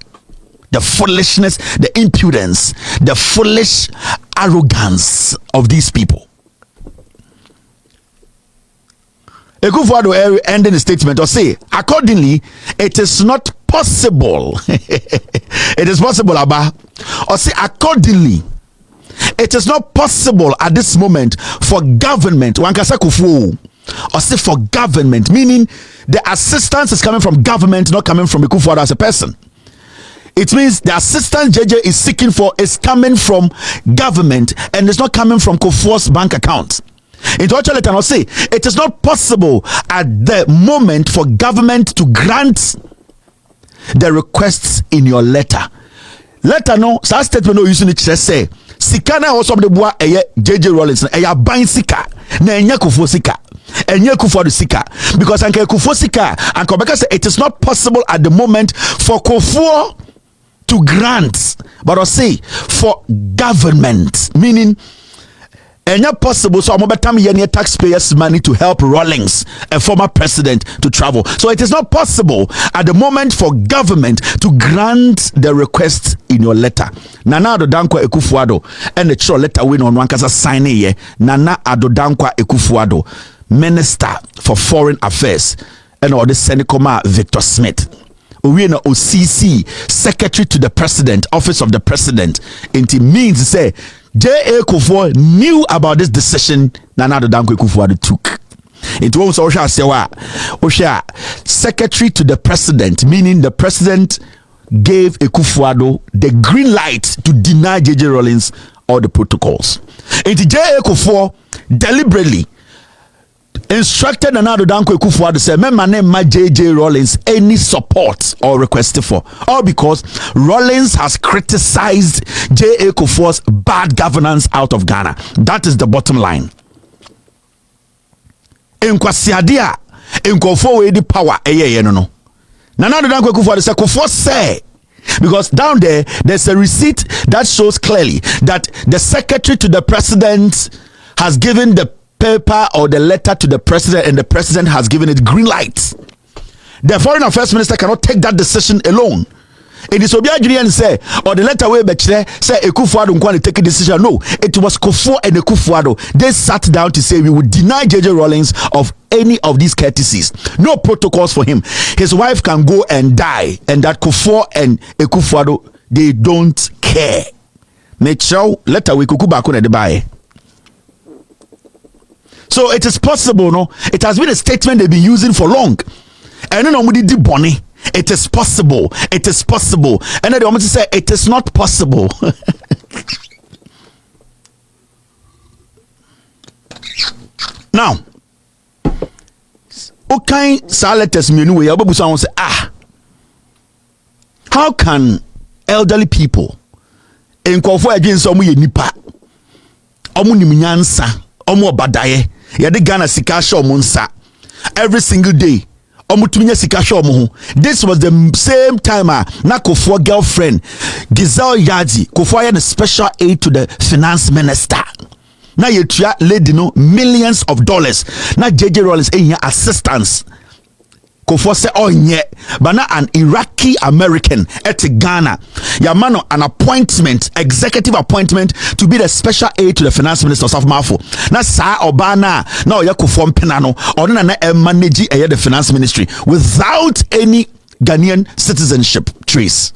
The foolishness, the impudence, the foolish arrogance of these people. Kufour Addo ending the statement or say, accordingly, it is not possible. It is possible, Abba. Or say, accordingly, it is not possible at this moment for government, one can say Kufour, or say for government, meaning the assistance is coming from government, not coming from Kufour Addo as a person. It means the assistance JJ is seeking for is coming from government and it's not coming from Kufour's bank account. Into actually cannot say it is not possible at the moment for government to grant the requests in your letter. Letter no, so statement no using it say Sikana also the boy JJ Rawlings a buying sika na enya Kufour sika. Enye Kufour Addo sika because anke Kufour sika and Kobeka say it is not possible at the moment for Kufour to grant, but I say for government, meaning And not possible, so I'm about to taxpayers' money to help Rawlings, a former president, to travel. So it is not possible at the moment for government to grant the request in your letter. Nana Addo Kufour Addo and the show letter win on one kasa sign here. Nana Addo Kufour Addo, Minister for Foreign Affairs, and all the Senekoma Victor Smith. We know OCC, Secretary to the President, Office of the President. It means to say JA Kufour knew about this decision Nana Addo Kufour Addo took. It was Osha Secretary to the President, meaning the President gave Kufour Addo the green light to deny JJ Rawlings all the protocols. And JA Kufour deliberately instructed Nana Addo Kufour Addo say, "My name my JJ Rawlings any support or request for," all because Rawlings has criticized JA Kufour's bad governance out of Ghana. That is the bottom line. In Kwasiadia, in Kufour we the power no. Nana Addo Kufour Addo say Kufour say, because down there's a receipt that shows clearly that the Secretary to the President has given the paper or the letter to the president, and the president has given it green light. The foreign affairs minister cannot take that decision alone. It is Obiagiri and say, or the letter way say Kufour Addo want to take a decision. No, it was Kufour and Kufour Addo. They sat down to say we would deny JJ Rawlings of any of these courtesies. No protocols for him. His wife can go and die, and that Kufour and Kufour Addo, they don't care. Nature letter we Kweku Baako na de buy. So it is possible, no? It has been a statement they've been using for long. And no one did bonnie. It is possible. It is possible. And then they want to say it is not possible. Now, okay, so let us say, how can elderly people in Kufour against some nipa omunimnyansa omo badaye yade Ghana sika show monsa every single day omutuminya sika show mo. This was the same time na Kufour girlfriend Giselle Yadi Kufour had a special aid to the finance minister. Na yetua lady no millions of dollars. Na JJ Rawlings assistance. Kufour say oh yeah, but now an Iraqi American at Ghana. Yamano an appointment, executive appointment to be the special aid to the finance minister of Mafo. Na sa obana now ya Kufour penano or na manage the finance ministry without any Ghanaian citizenship trace.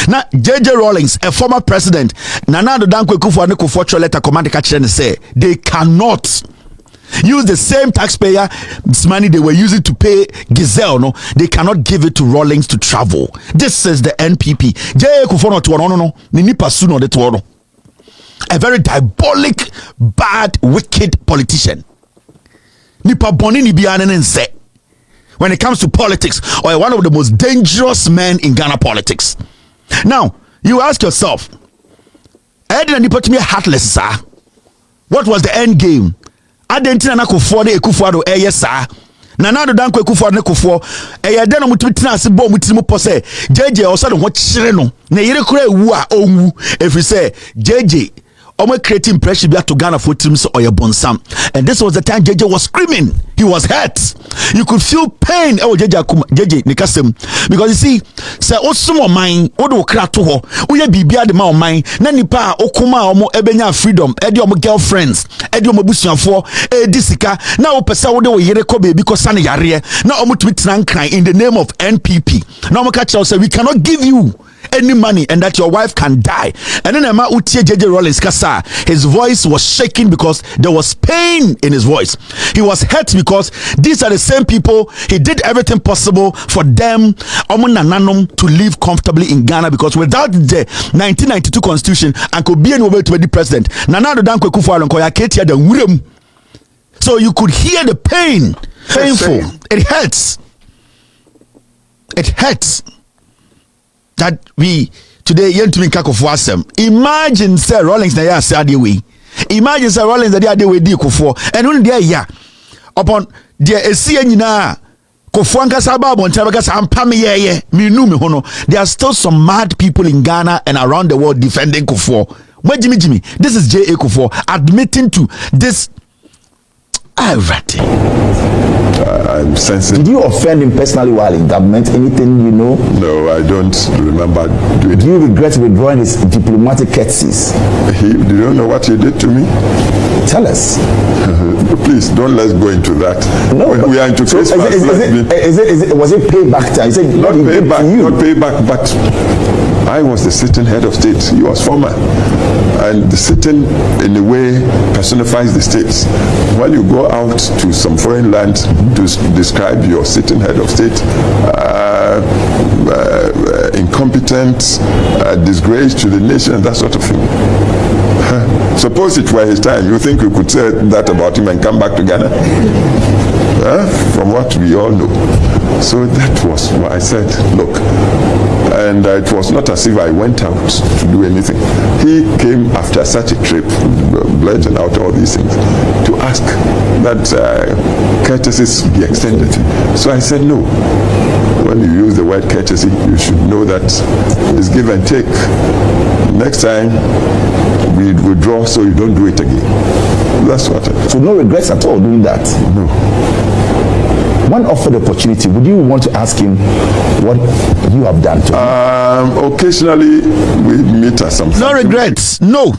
Now JJ Rawlings, a former president, Nana Addo Kufour and Kufour letter command the catcher and say they cannot use the same taxpayer money they were using to pay Giselle. No, they cannot give it to Rawlings to travel. This is the NPP. JA Kufour no ni pasu no de tuono. A very diabolic, bad, wicked politician. Nipa boni ni biane nse. When it comes to politics, or one of the most dangerous men in Ghana politics. Now, you ask yourself, I didn't put me heartless, sir. What was the end game? Adentina na Kufour de Kufour Addo sir. Nana Addo Kufour ne Kufour de no mutumitina ase bo mutimu pose JJ o so de ho kyere no na yire kura ewu a onwu efi say JJ omo creating pressure bi to Ghana for teams or your bonsam. And this was the time JJ was screaming. He was hurt. You could feel pain. Oh JJ nikasem, because you see say osumo man odo kra to ho uye bibia de ma man na nipa okuma omo ebenya freedom e de omo girlfriends e de omo busuafo e disika na wo pesa wo de wo yire ko baby ko sane yare na omo twitina nkran in the name of NPP. Na omo ka tell say we cannot give you any money and that your wife can die. And then Emma Utie JJ Rawlings kasa, his voice was shaking because there was pain in his voice. He was hurt because these are the same people he did everything possible for them to live comfortably in Ghana, because without the 1992 constitution and could be able to be the president. So you could hear the pain. Painful. It hurts. It hurts. That we today yen to me Kufour asem. Imagine say Rawlings na ya say way. Imagine say Rawlings na dey way di Kufour. And when dey ya upon there esie nyina Kufour nkasa ba bonta be kasa ampa me ye me nu me ho no. There are still some mad people in Ghana and around the world defending Kufour. Jimmy. This is JA Kufour admitting to this. I'm sensitive. Did you offend him personally while in government? Anything you know? No, I don't remember doing it. Do you regret withdrawing his diplomatic courtesies? Do you know what he did to me? Tell us. Please don't let's go into that. No, we are into Christmas. Was it payback time? Not payback, but I was the sitting head of state. He was former. And the sitting, in a way, personifies the states. When you go out to some foreign land to describe your sitting head of state, incompetent, disgrace to the nation, and that sort of thing. Suppose it were his time, you think we could say that about him and come back to Ghana? From what we all know. So that was what I said, look. And it was not as if I went out to do anything. He came after such a trip, blurting out all these things, to ask that courtesies be extended. So I said no. When you use the word courtesy, you should know that it's give and take. Next time, we withdraw so you don't do it again. That's what I... So no regrets at all doing that? No. When offered the opportunity, would you want to ask him what you have done to him? Occasionally, we meet at some... No regrets. No.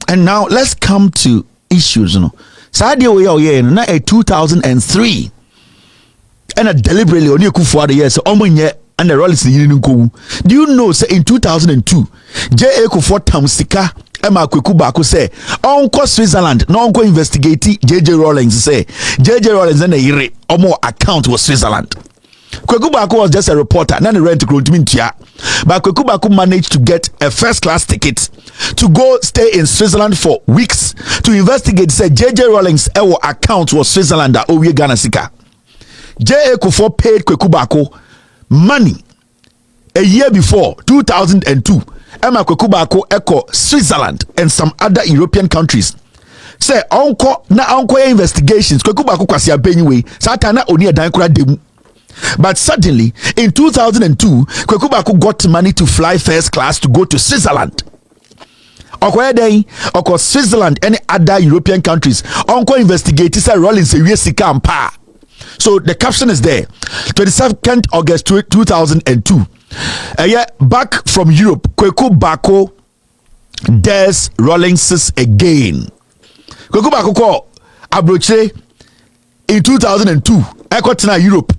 And now, let's come to issues, Sadia we are na 2003. And a deliberately, only Kufour Addo, yes, and the Rawlings do you know, say, in 2002, JA Kufour Tamsika, Emma Kweku Baako say, Uncle Switzerland, no uncle investigate JJ Rawlings say, JJ Rawlings and a more account was Switzerland. Kweku Baako was just a reporter, not a rent to but Kweku Baako managed to get a first-class ticket to go stay in Switzerland for weeks to investigate. Say JJ Rawlings account was Switzerland that Owie Ghana Sika. JA Kufour paid Kweku Baako money a year before 2002. Emma Kweku Baako echo Switzerland and some other European countries. Say uncle investigations Kweku Baako kwasi abenyiwe satana oni edan kura demu. But suddenly in 2002 Kweku Baako got money to fly first class to go to Switzerland. Oko Switzerland and other European countries. Uncle investigate say Rawlings a sika ampa. So the caption is there. 22nd August 2002. Back from Europe, Kweku Baako dares Rawlings again. Kweku Baako call Abroche in 2002. I got to Europe.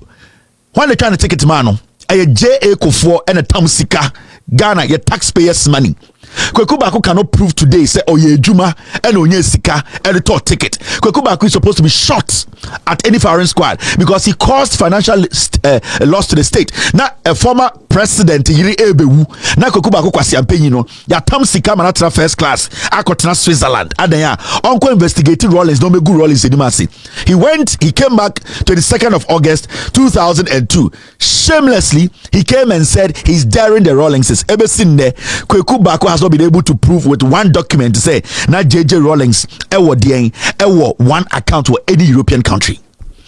When they trying to take it to Mano, JA Kufour and a Tamsika Ghana, your taxpayers' money. Kweku Baako cannot prove today, say, oh, yeah, Juma, and oh, yeah, Sika, and the top ticket. Kweku Baako is supposed to be shot at any firing squad because he caused financial loss to the state. Now, a former president, Yiri Ebewu, now Kweku Baako kwasi ampenyi no, ya tam Sika manatra first class, akotena Switzerland. Adanya, uncle investigating Rawlings, no me good Rawlings anymasi. He came back 22nd of August 2002. Shamelessly, he came and said he's daring the Rawlingses. Ever seen there, Kweku Baako has not been able to prove with one document to say now JJ Rawlings one account for any European country.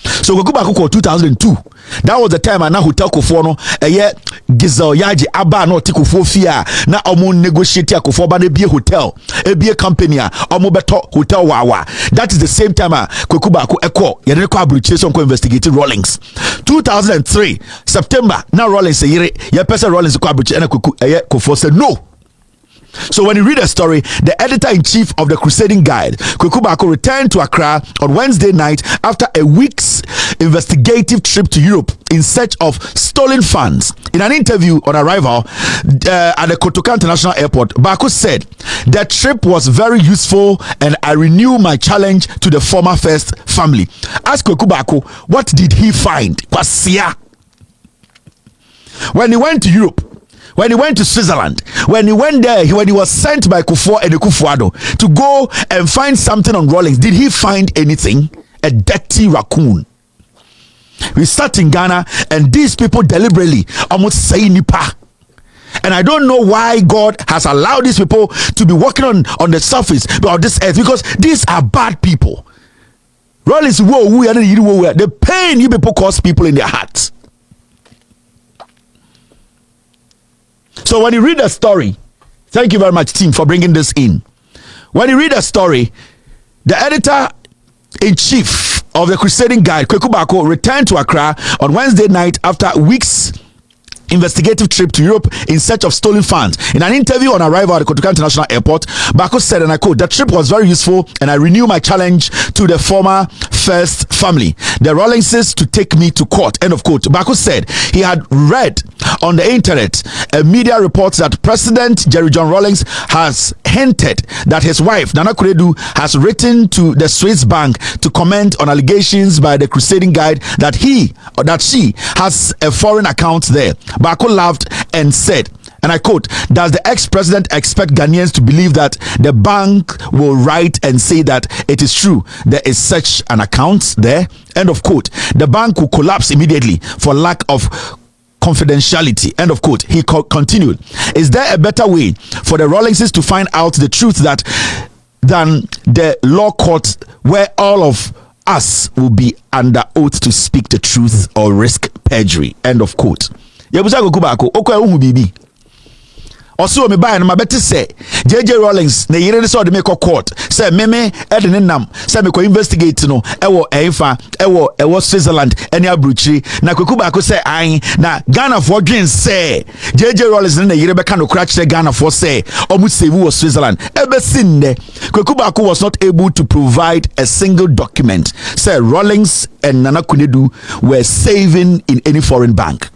So Kweku Baako 2002. That was the time I now hotel Kufour no Gizel Yaji Aba no Kufour fia na omo negotiate Kufour ba be hotel be company omo beto hotel wawa. That is the same time Kweku Baako yere ko abrichation ko investigating Rawlings. 2003 September now Rawlings yere ye person Rawlings ko abrichation na Kufour said no. So when you read the story, the editor-in-chief of the Crusading Guide, Kweku Baako, returned to Accra on Wednesday night after a week's investigative trip to Europe in search of stolen funds. In an interview on arrival at the Kotoka International Airport, Baako said, "The trip was very useful and I renew my challenge to the former first family." Ask Kweku Baako, what did he find? Kwasia. When he went to Europe, when he went to Switzerland, when he went there, when he was sent by Kufour and Akuffo Addo to go and find something on Rawlings, did he find anything? A dirty raccoon. We start in Ghana and these people deliberately almost say nipa. And I don't know why God has allowed these people to be walking on the surface of this earth, because these are bad people. Rawlings, the pain you people cause people in their hearts. So when you read the story, thank you very much, team, for bringing this in. When you read the story, the editor-in-chief of the Crusading Guide, Kweku Baako, returned to Accra on Wednesday night after weeks investigative trip to Europe in search of stolen funds. In an interview on arrival at the Kotoka International Airport, Baako said, and I quote, "The trip was very useful and I renew my challenge to the former first family, the Rawlingses, to take me to court." End of quote. Baako said he had read on the internet a media reports that President Jerry John Rawlings has hinted that his wife, Nana Kuredu, has written to the Swiss bank to comment on allegations by the Crusading Guide that she has a foreign account there. Baako laughed and said, and I quote, "Does the ex-president expect Ghanaians to believe that the bank will write and say that it is true there is such an account there?" End of quote. "The bank will collapse immediately for lack of confidentiality." End of quote. He continued, "Is there a better way for the Rawlingses to find out the truth than the law court where all of us will be under oath to speak the truth or risk perjury?" End of quote. Yabusa Kweku Baako, okwa uhu bibi. Also me buy no mabeti say JJ Rawlings na yire so de me court say meme ede ne nam say me ko investigate no ewo efa ewo Switzerland ene abruchiri na Kweku Baako say an na Ghana for dwen say JJ Rawlings na yire beka no kra kire Ghana for say omu save wo Switzerland ebe sinne Kweku Baako was not able to provide a single document say Rawlings and Nana Kunedu were saving in any foreign bank.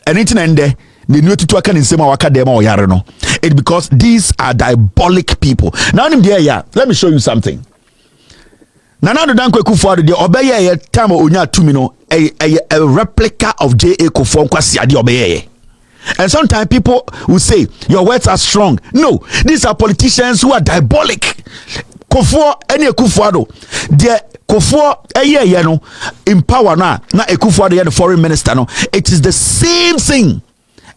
Anything ende the new to can in sema waka dema or yareno. It because these are diabolic people. Now let me show you something. Nana do danko Kufour de obeye time onya tumino a replica of JA Kufour kwasi ade obeye. And sometimes people will say your words are strong. No, these are politicians who are diabolic. Kufour any Kufour Addo de Kufour no in power na Kufour Addo the foreign minister no. It is the same thing.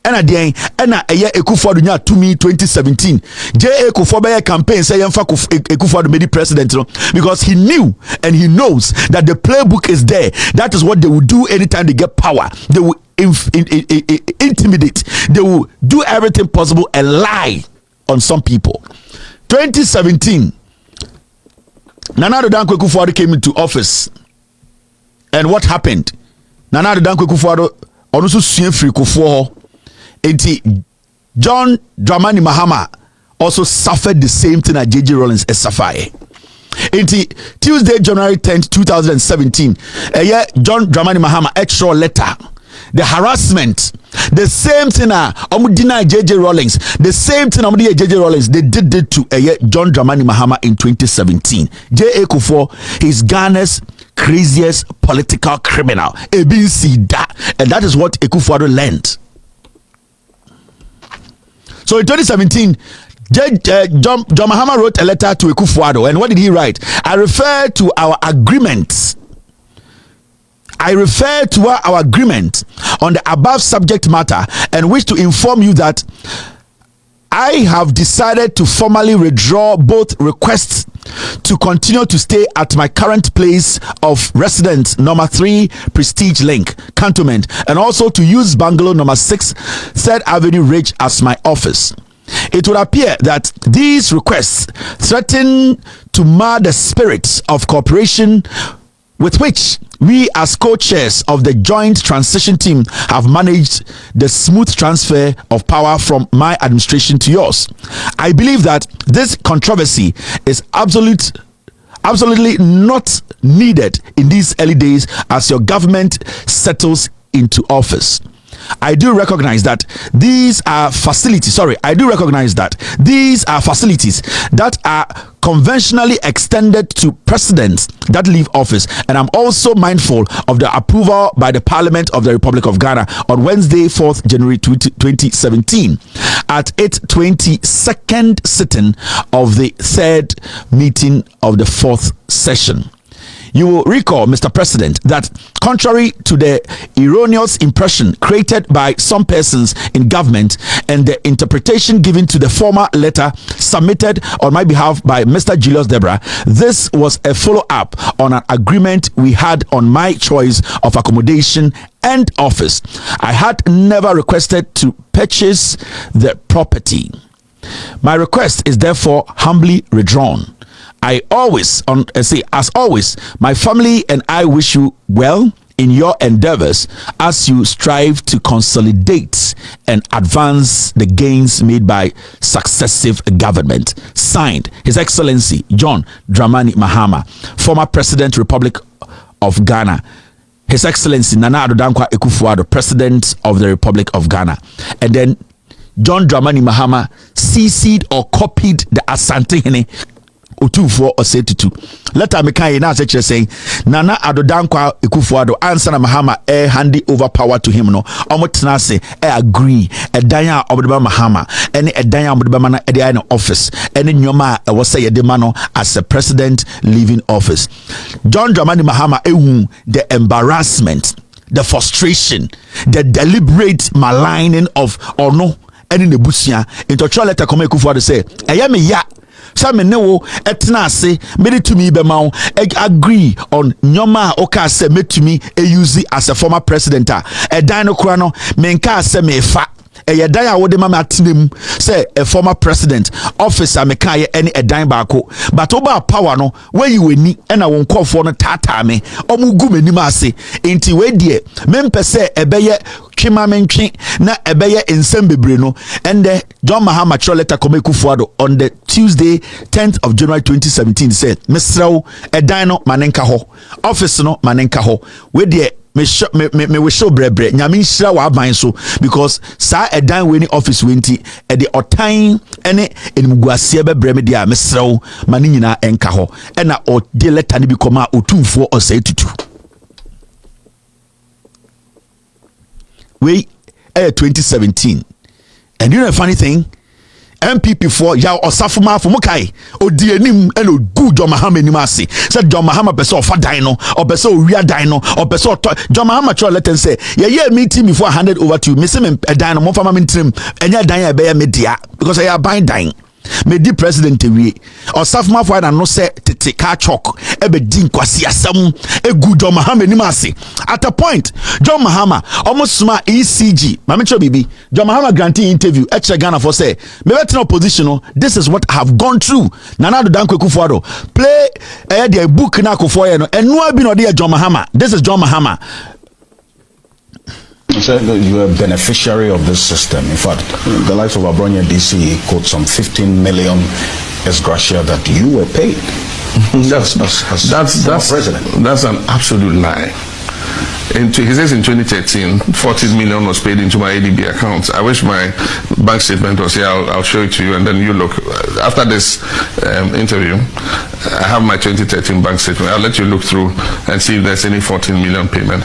Ena Kufour Addo nya to me 2017 JA Kufour be campaign say yemfa Kufour Addo be the president no, because he knew and he knows that the playbook is there. That is what they will do anytime they get power. They will intimidate. They will do everything possible and lie on some people. 2017 Nana Addo Dankwa Kufour Addo came into office, and what happened? Nana Addo Dankwa Kufour Addo also sue free Kufour. John Dramani Mahama also suffered the same thing as JJ Rawlings suffered. Tuesday, January 10th, 2017, John Dramani Mahama extra letter. The harassment, the same thing deny JJ Rawlings, the same thing JJ Rawlings, they did it to John Dramani Mahama in 2017. J.A. Kufour, he's Ghana's craziest political criminal. And that is what Kufour Addo learned. So in 2017, John Mahama wrote a letter to Kufour Addo, and what did he write? I refer to our agreement on the above subject matter and wish to inform you that I have decided to formally withdraw both requests to continue to stay at my current place of residence, number 3 Prestige Link, Cantonment, and also to use bungalow number 6 3rd Avenue Ridge as my office. It would appear that these requests threaten to mar the spirit of cooperation with which we as co-chairs of the joint transition team have managed the smooth transfer of power from my administration to yours. I believe that this controversy is absolutely not needed in these early days as your government settles into office. I do recognize that these are facilities that are conventionally extended to presidents that leave office, and I'm also mindful of the approval by the Parliament of the Republic of Ghana on Wednesday, 4th January 2017 at its 22nd sitting of the 3rd meeting of the 4th session. You will recall, Mr. President, that contrary to the erroneous impression created by some persons in government and the interpretation given to the former letter submitted on my behalf by Mr. Julius Debra, this was a follow-up on an agreement we had on my choice of accommodation and office. I had never requested to purchase the property. My request is therefore humbly withdrawn. I always, as always, my family and I wish you well in your endeavors as you strive to consolidate and advance the gains made by successive government. Signed, His Excellency John Dramani Mahama, former President, Republic of Ghana. His Excellency Nana Addo Akuffo Addo, President of the Republic of Ghana. And then John Dramani Mahama CC'd or copied the Asante Hene Kufour or say to letter me kan na say saying Nana Addo Akuffo Addo answer na Mahama handy over power to him no omotena say agree dan a obedeba Mahama ene dan a obedeba na e dey na office ene nyoma e wo say ye de ma no as a president leaving office. John Dramani Mahama ehu the embarrassment, the frustration, the deliberate maligning of ono ene nebusia into try letter come Kufour Addo say eya me ya some no etna say made to me be ma agree on nyoma oka say me to me e use as a former president e dan no kura no menka say me fa e dan a wo de mama atinem say a former president officer me kan ye any dan baako but oba power no where you weni e na won kofo no tata me omugu manim ase enti we die mempe say ebeye twima mentwe na ebeye ensem bebre no and John Mahama letter come Kufour Addo on the Tuesday 10th of January 2017 said Mr. Edan no manenka ho office no manenka ho we die me we show brebre nyame nhira wa aban so because sa edan we ni office wenti e de otan ene enimguase bebre me dia mesrew mane nyina enka ho e na o de letter ni bi koma otumfo o say tutu we 2017. And you know a funny thing, MPP for ya osafuma for mukai odi enim and good John Mahama nimasi said John Mahama beso fa dino or beso ria dino or beso John Mahama try let and say yeah meeting before I handed over to you miss him a dino mo fama trim and ya dine be media because I are buying dine me di president we osafuma for na no say tete ka chok e be di nkwasi asam e good John Mahama nimasi at a point John Mahama almost sma ECG mama cho bibi John Mahama granting interview e che Ghana for say me better opposition this is what I have gone through Nana Addo Akuffo Addo play the book na Kufour no eno abi no de John Mahama this is John Mahama. So you are a beneficiary of this system. In fact, the likes of Abronia DC quote some 15 million ex gratia that you were paid. That's an absolute lie. He says in 2013, 14 million was paid into my ADB account. I wish my bank statement was here. I'll show it to you, and then you look. After this interview, I have my 2013 bank statement. I'll let you look through and see if there's any 14 million payment.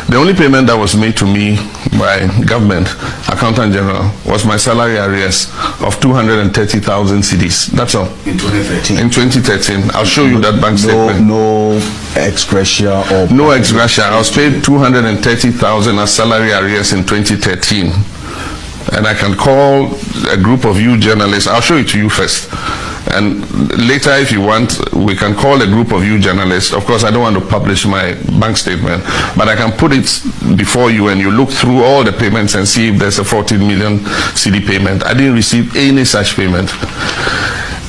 The only payment that was made to me by government, Accountant General, was my salary arrears of 230,000 cedis. That's all. In 2013? In 2013. I'll show you that bank statement. No ex gratia or... No ex gratia. I was paid 230,000 as salary arrears in 2013. And I can call a group of you journalists. I'll show it to you first. And later, if you want, we can call a group of you journalists. Of course, I don't want to publish my bank statement, but I can put it before you and you look through all the payments and see if there's a 14 million CD payment. I didn't receive any such payment.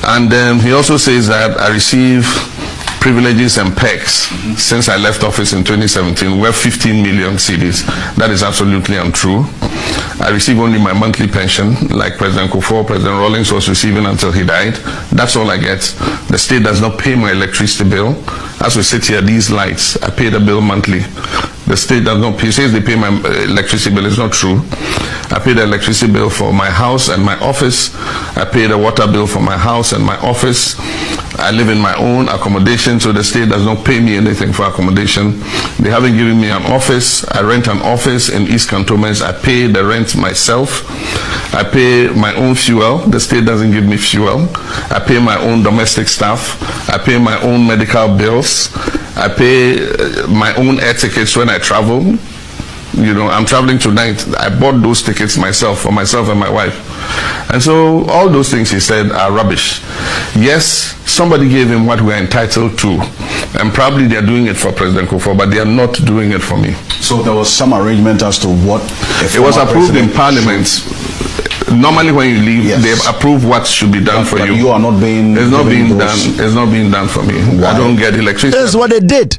And he also says that I receive privileges and perks since I left office in 2017 worth 15 million cedis. That is absolutely untrue. I receive only my monthly pension, like President Kufour, President Rawlings was receiving until he died. That's all I get. The state does not pay my electricity bill. As we sit here, these lights, I pay the bill monthly. The state does not pay, says they pay my electricity bill. It's not true. I pay the electricity bill for my house and my office. I pay the water bill for my house and my office. I live in my own accommodation, so the state does not pay me anything for accommodation. They haven't given me an office. I rent an office in East Cantonments. I pay the rent myself. I pay my own fuel. The state doesn't give me fuel. I pay my own domestic staff. I pay my own medical bills. I pay my own air tickets when I travel. You know, I'm traveling tonight. I bought those tickets myself, for myself and my wife. And so all those things he said are rubbish. Yes, somebody gave him what we're entitled to. And probably they're doing it for President Kufour, but they are not doing it for me. So there was some arrangement as to what... It was approved in Parliament. Normally when you leave, yes, they approve what should be done for you. You are not being... It's not being done. It's not being done for me. Why? I don't get electricity. That's what they did.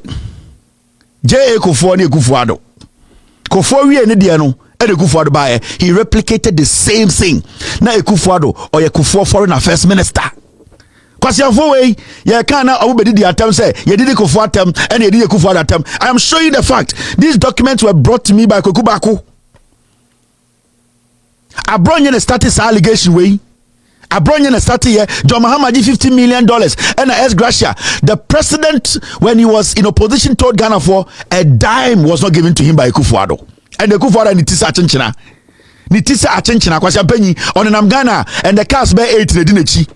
JJ Kufour and Akuffo Addo. Kufour wickedness, and Kufour Addo, he replicated the same thing. Now Kufour Addo or Kufour Foreign Affairs Minister. Because you're way, you can't obey the attempt, say, you did a Kufour attempt and you did a Kufour attempt. I am showing you the fact. These documents were brought to me by Kweku Baako. I brought in a status allegation way. I brought in a status here. John Mahama did $50 million. And as Gracia, the president, when he was in opposition, told Ghana for a dime was not given to him by Kufour Addo. And the Kufour Addo nitisa achenchina. Nitisa achenchina kwa penny on an Ghana and the cars by 8 in the dinechi.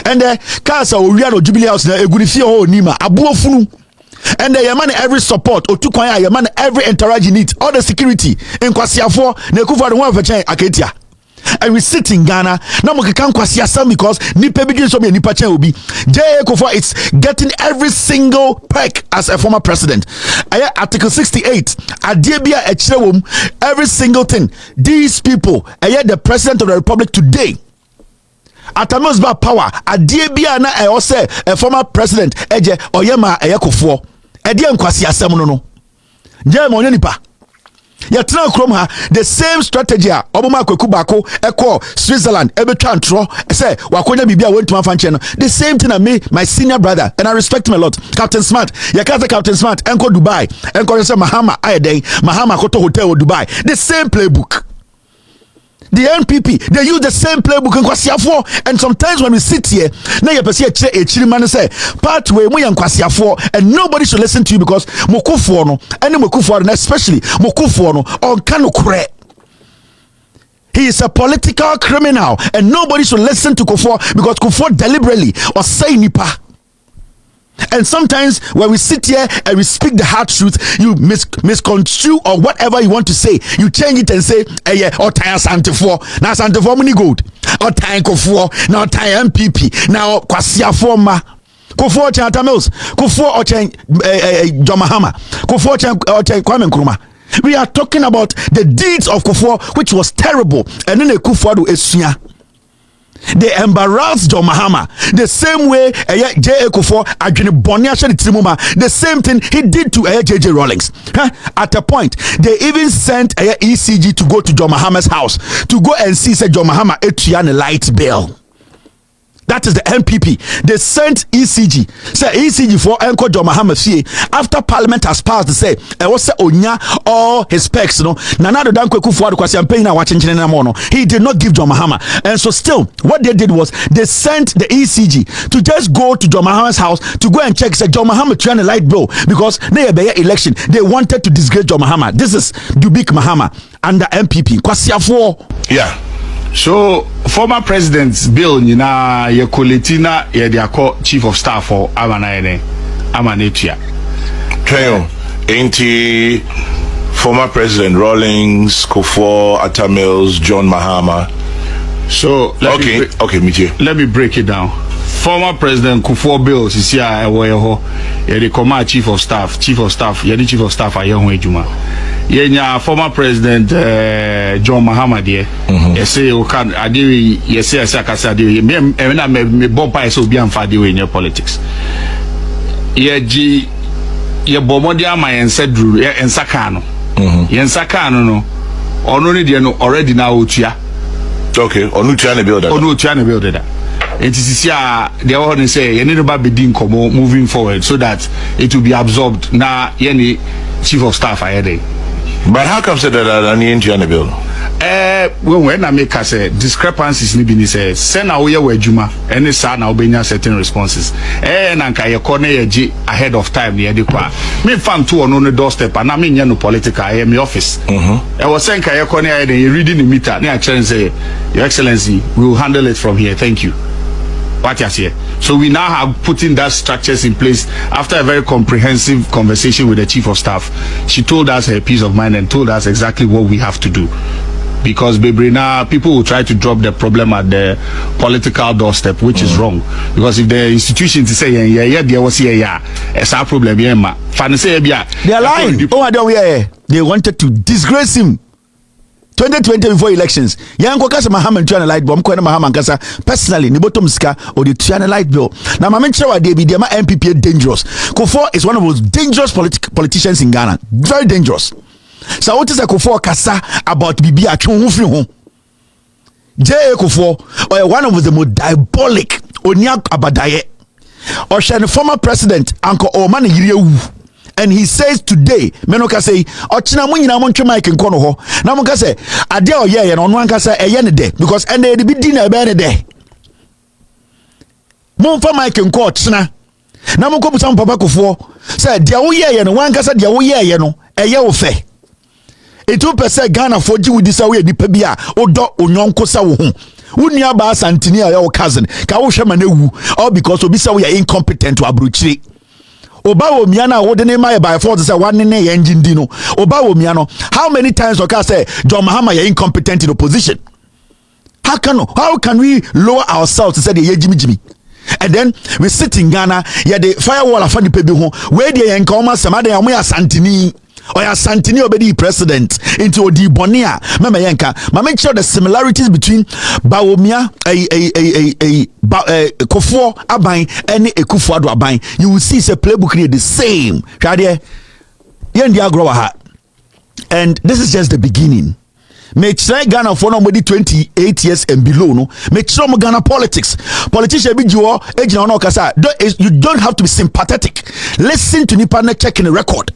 And the cars are Uriano Jubilee House na egurifia ho nima abuo funu. And the yaman every support otukwanya yaman every entourage need all the security in kwasiafo na Kufour Addo one of aketia. And we sit in Ghana now we can kwasiasam because nipa begin so me nipa chen obi. JJ Kufour is getting every single perk as a former president. Article 68 adebia echirewom every single thing. These people the president of the republic today Atamus ba power adebia na say a former president eje oyema Kufour edie nkwasiasam no je mo nipa yatena krom ha the same strategy oboma Kweku Baako eko Switzerland ebetwa ntro say wakonya bibia wontu afanche no the same thing me my senior brother and I respect him a lot Captain Smart Captain Smart enko Dubai enko say Mahama ayeden Mahama koto hotel Dubai the same playbook. The NPP, they use the same playbook in Kwasiafo, and sometimes when we sit here, now you perceive a chiliman say, part way we Kwasiafo, and nobody should listen to you because Kufour no, and Kufour and especially Kufour no, on Kano Kure. He is a political criminal, and nobody should listen to Kufour because Kufour deliberately or say nipa. And sometimes when we sit here and we speak the hard truth, you misconstrue or whatever you want to say. You change it and say, yeah, or time Santifor, now Santifor money gold, or time Kufour, now time MPP, now Kwasiafo ma. Kufour chen Atamils, Kufour or chen John Mahama, Kufour chen Kwame Nkrumah. We are talking about the deeds of Kufour, which was terrible, and then Kufour Addo esuya. They embarrassed John Mahama the same way JJ Kufour adwene boni ahye trimuma the same thing he did to JJ Rawlings. At a point they even sent ECG to go to John Mahama's house to go and see say John Mahama etua ne light bill. That is the NPP. They sent ECG. Say ECG for Enko John Mahama fie after Parliament has passed. They say was say onya all his specs. No, Nanado dan Kweku Baako kwasi campaign na wachenchene na mono. He did not give John Mahama, and so still what they did was they sent the ECG to just go to John Mahama's house to go and check. Say John Mahama trying a light bill because they be election. They wanted to disgrace John Mahama. This is Dubik Mahama under MPP. Kwasi Afo. Yeah. So former president's bill na ye koletina ye de akọ chief of staff for Amanetia. Trail ain't former president Rawlings, Kufour, Atamils, John Mahama. So let me break it down. Former president Kufour bills is here ye de come chief of staff ye the chief of staff aye ho adwuma. Yenya former president John Mahama there. Yes say you can ade yes say akasa ade me bompa so bi amfa ade we in politics. Ye bomodi ama yensa duru yensa kan no. Yensa kan no ono ne de no already na otua. Okay, onu tua na build that. Onu tua na build that. It is here they want to say you need to be doing moving forward so that it will be absorbed na any chief of staff ahead. But how come say that any in the bill? when I make us discrepancies ni bi say na wo ye wadwuma ene sa na obenya certain responses na nka ye kɔ na ye gi ahead of time ye de kwa me fam to ono no doorstep na me nya no political I am office was saying nka ye kɔ na ye reading the meter na actually say your excellency we will handle it from here, thank you. What you say? So we now have putting that structures in place after a very comprehensive conversation with the chief of staff. She told us her peace of mind and told us exactly what we have to do. Because baby, now people will try to drop the problem at the political doorstep, which is wrong. Because if the institution to say there was it's our problem. They are lying. Oh, I don't. They wanted to disgrace him. 2020 before elections, yanko kasa Mahama ntua na light bill, mko na Mahama kasa personally ni bottom ska or the tua na light bill. Na mama nchewa de bi de ma MPP dangerous. Kufour is one of those dangerous politicians in Ghana. Very dangerous. So what is a Kufour kasa about bibi atwe ho firi ho. JJ Kufour or one of the most diabolic onia abadaye. Or the former president Uncle Oman Yiriyewu. And he says today, Menoka say, Ochina Munina Montre Mike and Konoho. Namoka say, Adele, yeah, and on one cassa a yen a day, because and they be dinner a day. Monfa Mike and Coachna. Namoko some Papa Kufour said, Dia and one cassa, Dia, a yellow fe. A 2% Ghana for you with this away, the Pebia, or dot or Yonko Sawu. Unia ba Santinia, your cousin, Kawusha Manu, all because Obisa we are incompetent to Abruchi. Obawo miana wo de ne my by force say one ne engine dino. Obawo miano. How many times Oka say John Mahama you incompetent in opposition? How can we lower ourselves to say the Jimmy? And then we sit in Ghana, yeah, the firewall of funny people where they encounter some other Santini or Santini obedi president into Odi Bonia. Mama Yanka, make sure the similarities between Bawumia, Kufour Aban, and Kufour Addo Aban. You will see the playbook here the same. And this is just the beginning. Make sure Ghana for nobody 28 years and below. No, make sure Ghana politics. Politician be you don't have to be sympathetic. Listen to Nipa checking the record.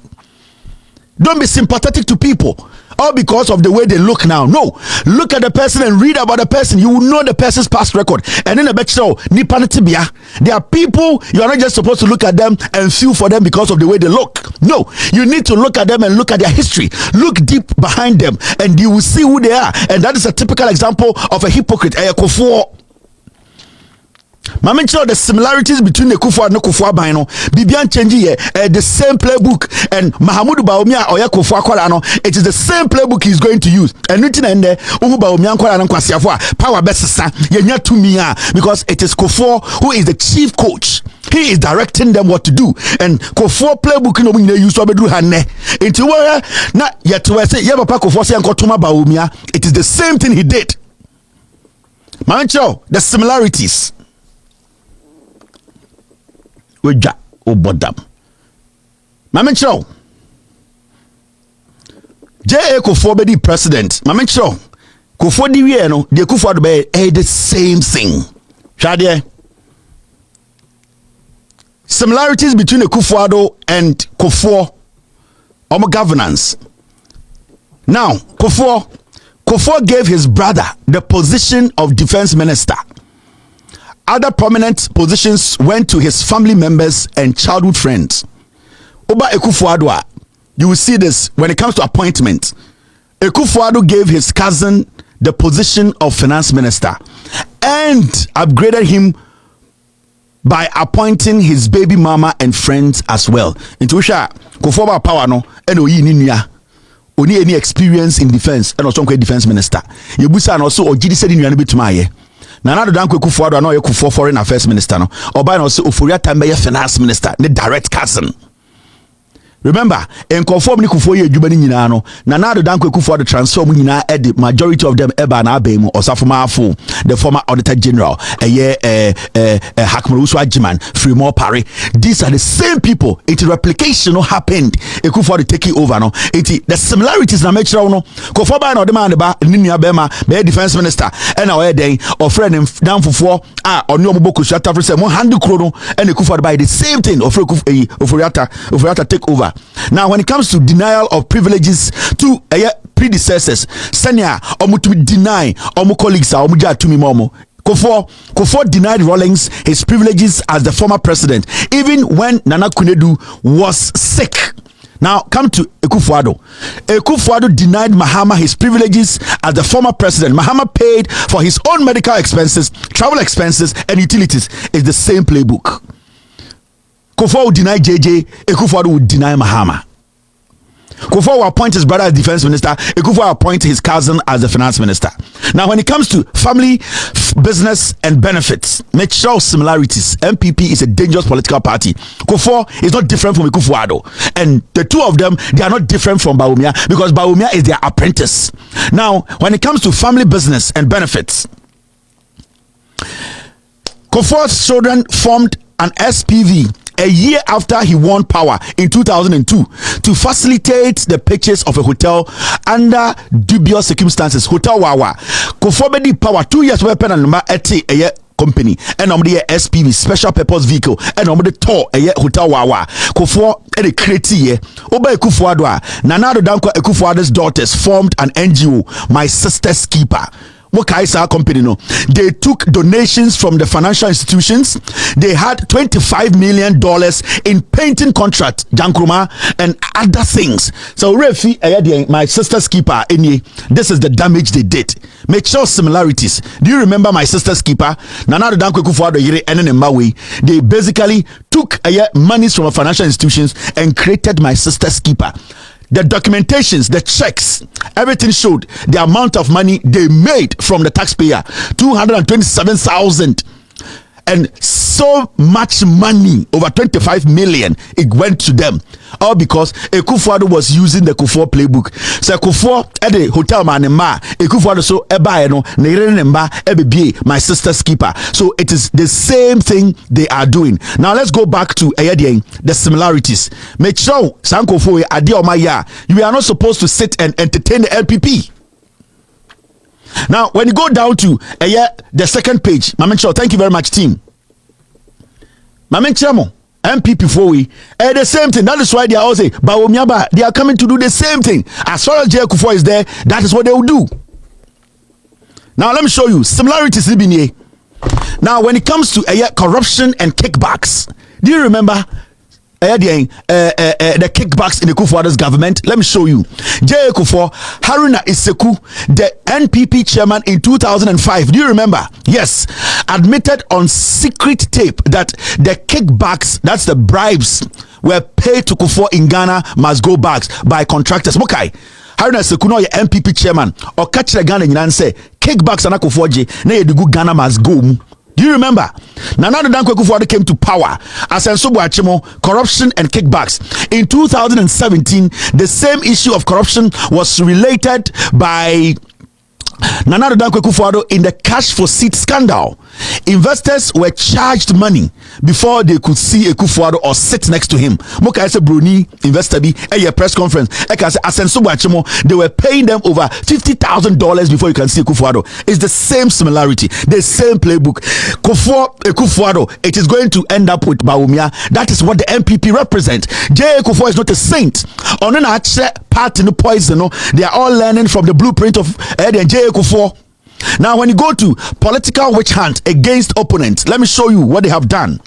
Don't be sympathetic to people all because of the way they look now. No, look at the person and read about the person. You will know the person's past record. And then a bet show Nipa Tibia. There are people you are not just supposed to look at them and feel for them because of the way they look. No, you need to look at them and look at their history. Look deep behind them, and you will see who they are. And that is a typical example of a hypocrite, a Kufour. Mama sure the similarities between the Kufour and the Kufour Bino, Bibian Chenji, the same playbook, and Mahamudu Baumia or Kufour Kolano, it is the same playbook he's going to use. And written in there, Baumia Kolano Kwasiafwa, power best son, Yenya Tumia, because it is Kufour who is the chief coach. He is directing them what to do. And Kufour playbook no you use to do hane. Into where not yet to say Yabapa Kufour say Kotuma Baumia, it is the same thing he did. Mama sure the similarities. Weja obodam. Mama Chow. JJ Kufour be the president. Mama Chow. Kufour di we no, the Kufour be the same thing. Shade. Similarities between the Kufour Addo and Kufour governance. Now, Kufour gave his brother the position of defense minister. Other prominent positions went to his family members and childhood friends. Oba Kufour Addo, you will see this when it comes to appointment. Kufour Addo gave his cousin the position of finance minister and upgraded him by appointing his baby mama and friends as well. Into Kufour power no and only any experience in defense and also defense minister. You busa and also Ojidi said in Yanabitumaye. Nana do Kweku Baako no Kufour foreign affairs minister no. Oba no say Oforiata be finance minister, the direct cousin. Remember, in conform ni Kufour ye adwuma ni nyina no. Nana do Kweku Baako transform nyina the majority of them eba na abem Osafoma Afo, the former auditor general, Hakmarusu Ajiman, Fremont Pari. These are the same people. It replication no happened. Kufour Addo taking over no. It the similarities na make sure no. Kufour ba no de man ba ninia bema be defense minister. And our den or friend down for on your boku shut up say mo hand kro no and Kufour Addo by the same thing of Oforiata take over. whatever. Now when it comes to denial of privileges to predecessors, senior omu deny omu colleagues omu ja tumi momo. Kufour denied Rawlings his privileges as the former president, even when Nana Kunedu was sick. Now, come to Akuffo Addo. Akuffo Addo denied Mahama his privileges as the former president. Mahama paid for his own medical expenses, travel expenses, and utilities. It's the same playbook. Kufour would deny JJ, Akuffo Addo would deny Mahama. Kufour will appoint his brother as defense minister. Akuffo will appoint his cousin as the finance minister. Now, when it comes to family, business, and benefits, make sure similarities. MPP is a dangerous political party. Kufour is not different from Akuffo Addo, and the two of them, they are not different from Bawumia because Bawumia is their apprentice. Now, when it comes to family, business, and benefits, Kufour's children formed an SPV a year after he won power in 2002 to facilitate the purchase of a hotel under dubious circumstances. Hotel Wawa. Kufour bedi power 2 years weapon and number 80 a year company and the SPV special purpose vehicle and the tour a year Hotel Wawa. Kufour at a criteria Oba Kufour Addo Nana Addo Kufour Addo's daughters formed an NGO, My Sister's Keeper. Company no. They took donations from the financial institutions. They had $25 million in painting contract, Jankruma, and other things. So Refi, My Sister's Keeper, this is the damage they did. Make sure similarities. Do you remember My Sister's Keeper? Nana Addo Kufour Addo and Maui. They basically took monies from financial institutions and created My Sister's Keeper. The documentations, the checks, everything showed the amount of money they made from the taxpayer, 227,000, and so much money, over 25 million, it went to them, all because Akuffo Addo was using the Kufour playbook. So Kufour at the hotel man Akuffo Addo so My Sister's Keeper. So it is the same thing they are doing. Now let's go back to the similarities. Make sure Sankofo Adiomaya, you are not supposed to sit and entertain the LPP. Now, when you go down to the second page, Mamencho, thank you very much, team. Mamenchamo, MPP for we, the same thing. That is why they are all saying, Bawumia, they are coming to do the same thing. As far as JJ Kufour is there, that is what they will do. Now, let me show you similarities. Now, when it comes to corruption and kickbacks, do you remember the kickbacks in the Kufour Addo's government? Let me show you. JJ Kufour, Haruna Iseku, the NPP chairman in 2005, do you remember? Yes, admitted on secret tape that the kickbacks, that's the bribes, were paid to Kufour in Ghana must go back by contractors. Okay, Haruna Iseku no NPP chairman or catch the Ghana and say kickbacks and Kufour je na yedugu Ghana must go. Do you remember? Nana Addo Kufour Addo came to power as corruption and kickbacks. In 2017, the same issue of corruption was related by Nana Addo Kufour Addo in the cash for seat scandal. Investors were charged money before they could see a Kufour Addo or sit next to him. Moka ese Bruni investor be a press conference. They were paying them over $50,000 before you can see a Kufour Addo. It's the same similarity, the same playbook. Kufour Addo, it is going to end up with Bawumia. That is what the MPP represent. JJ Kufour is not a saint. On an part in the poison, they are all learning from the blueprint of JJ Kufour. Now, when you go to political witch hunt against opponents, let me show you what they have done.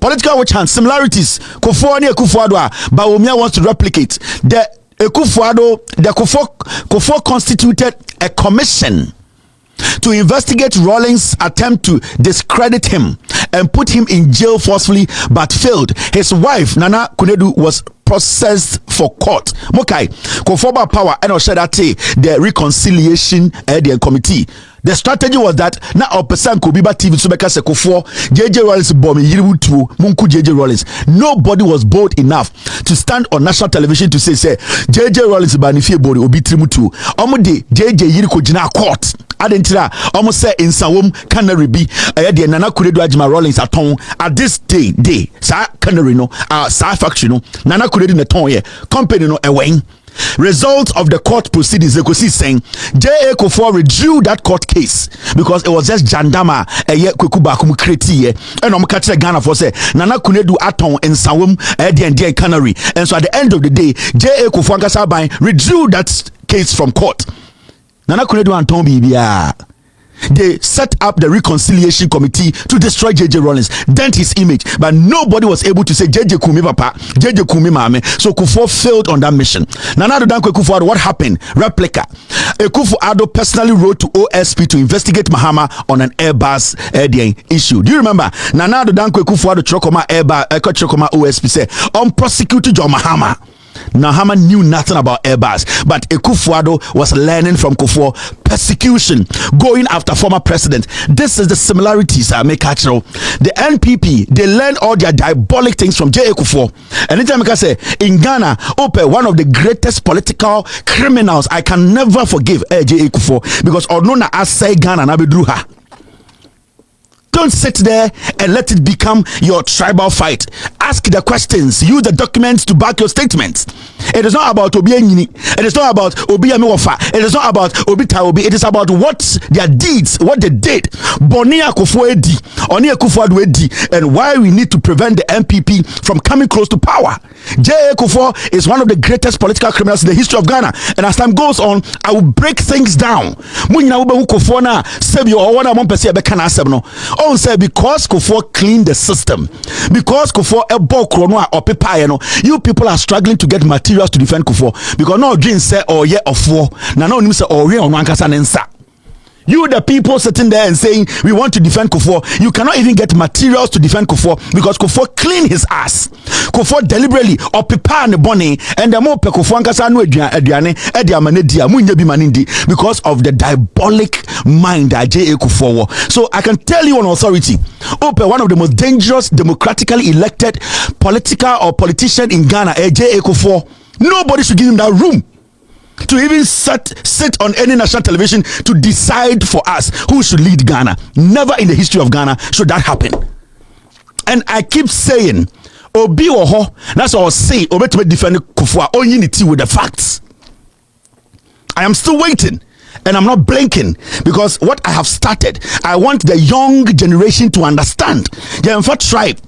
Political witch hunt similarities. Kufour and Akuffo Addo, Bawumia wants to replicate the Akuffo Addo. The Kufour constituted a commission to investigate Rawlings' attempt to discredit him and put him in jail forcefully, but failed. His wife Nana Kunedu was processed for court. Mokai Kufour power and the reconciliation committee. The strategy was that na opesan ko biba TV so beka se Kufour JJ Rawlings bomb yiribu tuo munku JJ Rawlings. Nobody was bold enough to stand on national television to say JJ Rawlings ba ni fie bori obi trimu tuo. Omo de JJ yiri ko gina court. Adentira almost say in Sawom Canary be the Nana Kunedu Ajima Rawlings aton at this day sa Canary no sa factory no Nana Kunedu ne ton ye company no ewen result of the court proceedings, they could see saying JA Kufuor withdrew that court case because it was just jandama Kweku Baako kreti and catch Ghana for say Nana Kunedu Aton and Sawum and Canary. And so at the end of the day, JA Kufuor withdrew that case from court. Nana Kunedu Anton Bibia. They set up the reconciliation committee to destroy JJ Rawlings, dent his image, but nobody was able to say JJ Kumi Papa, JJ Kumi Mame. So Kufour failed on that mission. Nana Addo Kufour, what happened? Replica. Kufour Addo personally wrote to OSP to investigate Mahama on an Airbus issue. Do you remember? Nana Addo Kufour Chokoma Airbus, Chokoma OSP say unprosecuted John Mahama. Mahama knew nothing about Airbus, but Kufour Addo was learning from Kufour. Persecution, going after former president. This is the similarities I make actual. The NPP, they learn all their diabolic things from J.A. Kufour. Anytime I can say in Ghana, one of the greatest political criminals I can never forgive, J.A. Kufour, because Onona as say Ghana na bedruha. Don't sit there and let it become your tribal fight. Ask the questions. Use the documents to back your statements. It is not about Obi Enyini. It is not about Obi Amewofa. It is not about Obi Taobi. It is about what their deeds, what they did. Boni Akuffo Edi, Oni Kufour Addo Edi, and why we need to prevent the MPP from coming close to power. J.A. Kufour is one of the greatest political criminals in the history of Ghana. And as time goes on, I will break things down. Say because Kufour cleaned the system, because Kufour you people are struggling to get materials to defend Kufour because no dream say oh yeah of war na no nim say oh yeah on wankasa nensa. You the people sitting there and saying we want to defend Kufour, you cannot even get materials to defend Kufour because Kufour cleaned his ass. Kufour deliberately or prepare the bonnie and the more Kufour ankasa no aduane e dia manedia munye bi manindi because of the diabolic mind that J.A. Kufour. So I can tell you on authority, one of the most dangerous democratically elected politician in Ghana, J.A. Kufour. Nobody should give him that room to even sit on any national television to decide for us who should lead Ghana. Never in the history of Ghana should that happen. And I keep saying, Obi Oho, that's all I say, Obi to defend Kufour, only with the facts. I am still waiting. And I'm not blinking because what I have started, I want the young generation to understand. Tribe,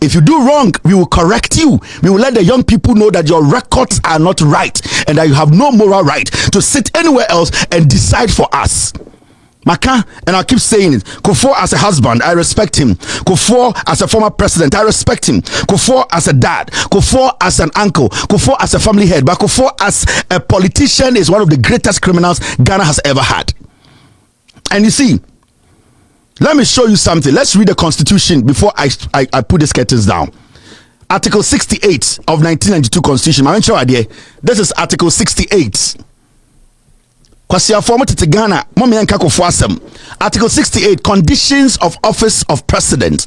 if you do wrong, we will correct you. We will let the young people know that your records are not right and that you have no moral right to sit anywhere else and decide for us. Maka, and I keep saying it, Kufour as a husband, I respect him. Kufour as a former president, I respect him. Kufour as a dad, Kufour as an uncle, Kufour as a family head, but Kufour as a politician is one of the greatest criminals Ghana has ever had. And you see, let me show you something. Let's read the Constitution before I put the curtains down. Article 68 of 1992 Constitution. This is Article 68. Article 68, conditions of office of president.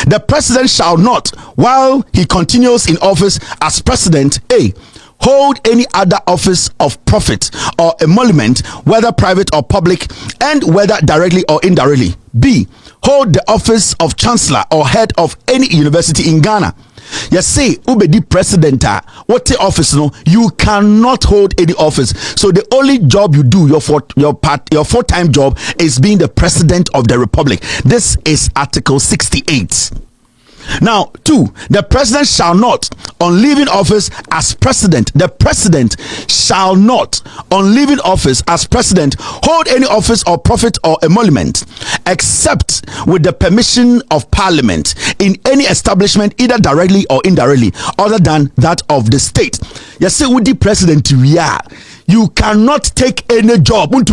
The president shall not, while he continues in office as president, A, hold any other office of profit or emolument, whether private or public, and whether directly or indirectly. B, hold the office of chancellor or head of any university in Ghana. You say ubedi president what the office no, you cannot hold any office. So the only job you do, your full-time job is being the president of the republic. This is Article 68. Now, 2, the president shall not, on leaving office as president, the president shall not, on leaving office as president, hold any office or profit or emolument, except with the permission of parliament in any establishment, either directly or indirectly, other than that of the state. You say, with the president, you cannot take any job and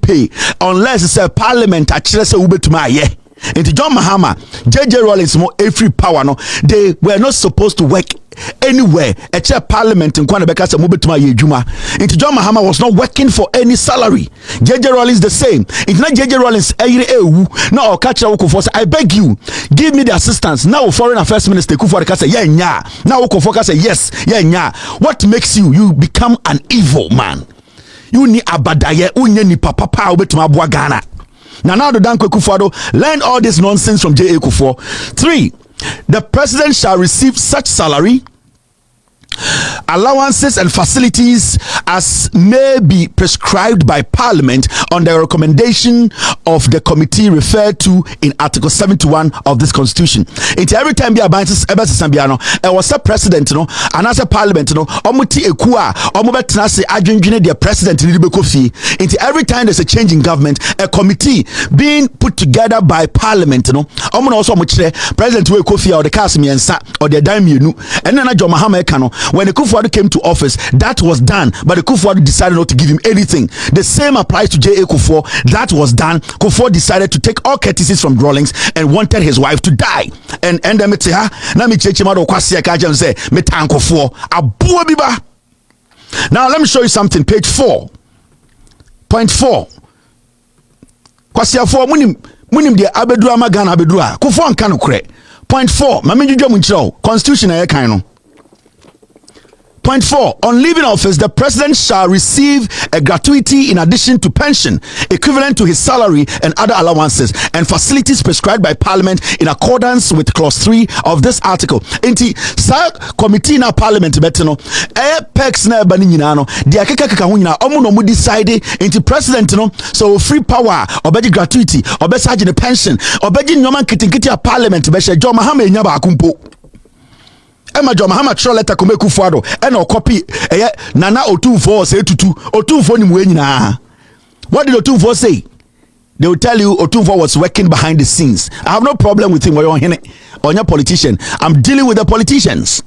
pay unless it's a parliament into John Mahama, JJ Rawlings more every power no, they were not supposed to work anywhere except parliament in Kwanebeka se mube tuma yejuma. Into John Mahama was not working for any salary. JJ Rawlings the same. It's not JJ Rawlings no or catch Kufour. I beg you, give me the assistance. Now Foreign Affairs Minister Kufour say yeah nya. Now Kufour say yes, yeah nya. What makes you become an evil man? You ni abadaye unye ni papa ubetuma bua Ghana. Nana Addo Dankwa Kufour Addo learned all this nonsense from JA Kufour. 3. The president shall receive such salary, allowances and facilities as may be prescribed by Parliament on the recommendation of the committee referred to in Article 71 of this Constitution. Every time be about Sambiano, I was a president, and as a Parliament, Omuti Ekua, Omubetanase Adjunjine, the president, every time there's a change in government, a committee being put together by Parliament, Omun also President Kofi or the Kasimiansa or the Daimunu, and then John Mahama Ekano. When the Kufour Addo came to office, that was done, but the Kufour Addo decided not to give him anything. The same applies to J.A. Kufour. That was done. Kufour decided to take all courtesies from Rawlings and wanted his wife to die. And then me na me cheche mado kwasi akaje say me tan Kufour abuo biba. Now let me show you something. Page 4. Point 4. Kwasi afo munim de abedu amagana abedu a Kufour anka no kure. Point 4. Mame dwodwo mu nkyerɛ Constitution na ye kan no. Point 4. On leaving office, the president shall receive a gratuity in addition to pension, equivalent to his salary and other allowances and facilities prescribed by Parliament in accordance with Clause 3 of this article. Inti sa committee na Parliament betino pex na ba ni nyina no de akeka ho nyina omo no mu decide inti president no so free power obeji gratuity obesage the pension obeji nyoma nkitinkiti a Parliament be hye John Mahama enya ba akumpo. Emma John Mahama throw letter Kweku Baako and or copy Nana Otumfuo say tutu Otumfuo ni mu nyina. What did Otumfuo say? They will tell you Otumfuo was working behind the scenes. I have no problem with him or your politician. I'm dealing with the politicians.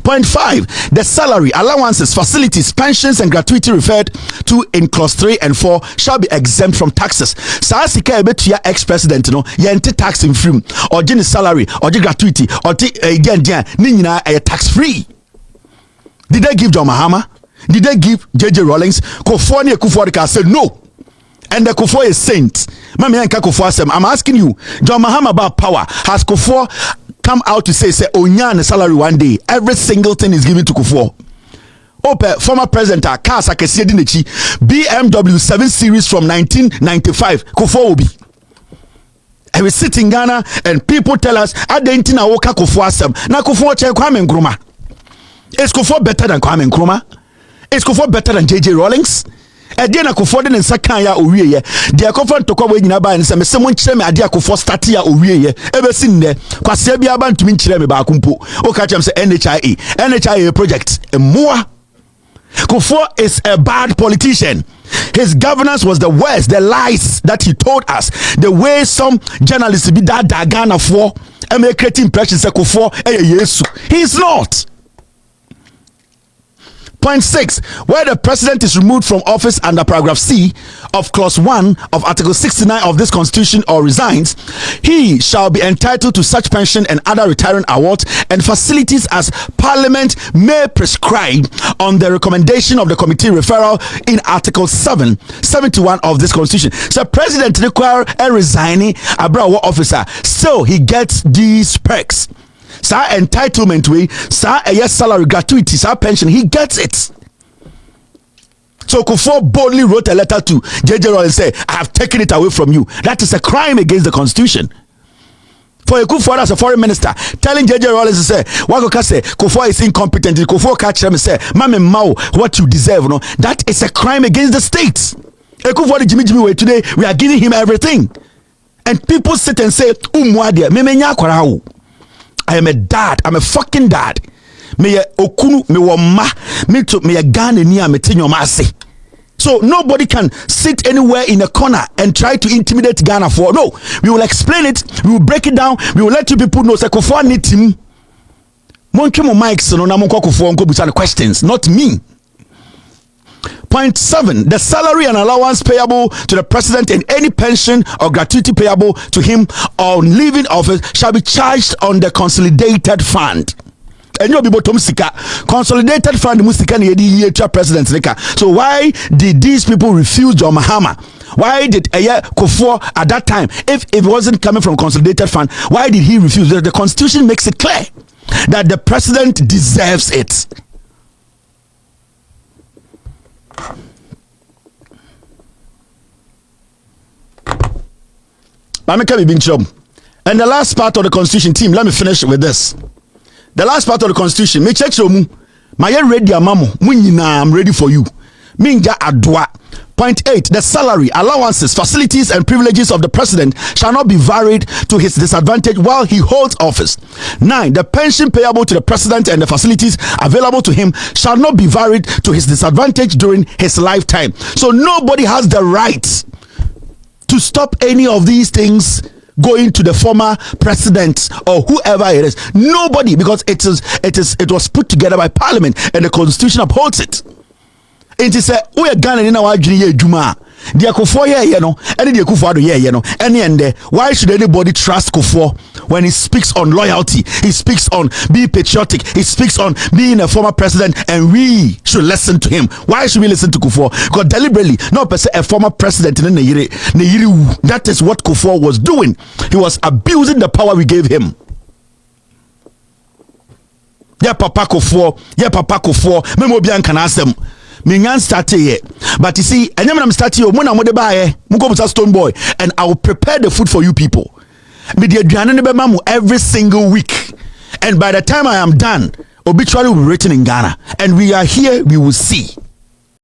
Point 5. The salary, allowances, facilities, pensions and gratuity referred to in clause 3 and 4 shall be exempt from taxes. Sa sika ebetua ex-president no yente tax in free or gene salary or the gratuity or ni nyina tax free. Did they give John Mahama? Did they give JJ Rawlings? Kufour and Akuffo said no. And the Kufour is saint. I'm asking you, John Mahama about power. Has Kufour come out to say Onyan salary one day? Every single thing is given to Kufour. Former president cars BMW 7 Series from 1995. Kufour will be. I will sit in Ghana and people tell us Adentina woka Kufour asem. Na Kufour che Kwame Nkrumah. Is Kufour better than Kwame Nkrumah? Is Kufour better than JJ Rawlings? Ade na Kufour de nsakan ya owie ye de Akuffo ntokwa we nyina ba ne se me se mo nkyere me ade Akuffo start ya owie ye ebesi nne kwase bia ba ntumi nkyere me ba akumpo o ka chem se NHIA project emmoa. Kufour is a bad politician. His governance was the worst. The lies that he told us, the way some journalists be that Ghana for and make creating impression say Kufour yesu. He is not. Point 6. Where the president is removed from office under paragraph C of clause 1 of article 69 of this constitution or resigns, he shall be entitled to such pension and other retirement awards and facilities as Parliament may prescribe on the recommendation of the committee referral in article 71 of this constitution. So president require a resigning Abrawa officer, still he gets these perks. Sa entitlement way, sa yes salary gratuity, sa pension, he gets it. So Kufour boldly wrote a letter to JJ Rawlings and said, I have taken it away from you. That is a crime against the constitution. For a Kufour as a foreign minister, telling JJ Rawlings to say, Wagoka say, Kufour is incompetent. Kufour catch him and say, Mame Mao, what you deserve, no? That is a crime against the state. A Kufour the Jimmy way today, we are giving him everything. And people sit and say, Umwadia, Memenya Kwarao. I am a dad. I'm a fucking dad. Me okunu me woma me to me Ghana ni ametinyo mase. So nobody can sit anywhere in a corner and try to intimidate Ghana for. No, we will explain it. We will break it down. We will let you people know. Say Kufour need him. Monkey mo mics no na monko Kufour nko busa questions, not me. Point 7. The salary and allowance payable to the president and any pension or gratuity payable to him on leaving office shall be charged on the consolidated fund. And you'll be bottom sika. Consolidated fund musika ni yedi president nika. So why did these people refuse John Mahama? Why did Kufour at that time, if it wasn't coming from consolidated fund, why did he refuse? The constitution makes it clear that the president deserves it. And the last part of the constitution, team, let me finish with this. The last part of the constitution, me check you. My ready amamo, I'm ready for you. Minja adwa. Point 8, the salary, allowances, facilities, and privileges of the president shall not be varied to his disadvantage while he holds office. 9, the pension payable to the president and the facilities available to him shall not be varied to his disadvantage during his lifetime. So nobody has the right to stop any of these things going to the former president or whoever it is. Nobody, because it was put together by parliament and the constitution upholds it. It is we are Ghana in our Juma. The Kufour and the Kufour Addo why should anybody trust Kufour when he speaks on loyalty? He speaks on being patriotic. He speaks on being a former president, and we should listen to him. Why should we listen to Kufour? Because deliberately, not per se a former president in the that is what Kufour was doing. He was abusing the power we gave him. Yeah, Papa Kufour. Memo bian can ask them. Mingan started here, but you see, and I'm starting when I'm with Stone Boy, and I will prepare the food for you people. Every single week, and by the time I am done, obituary will be written in Ghana, and we are here. We will see.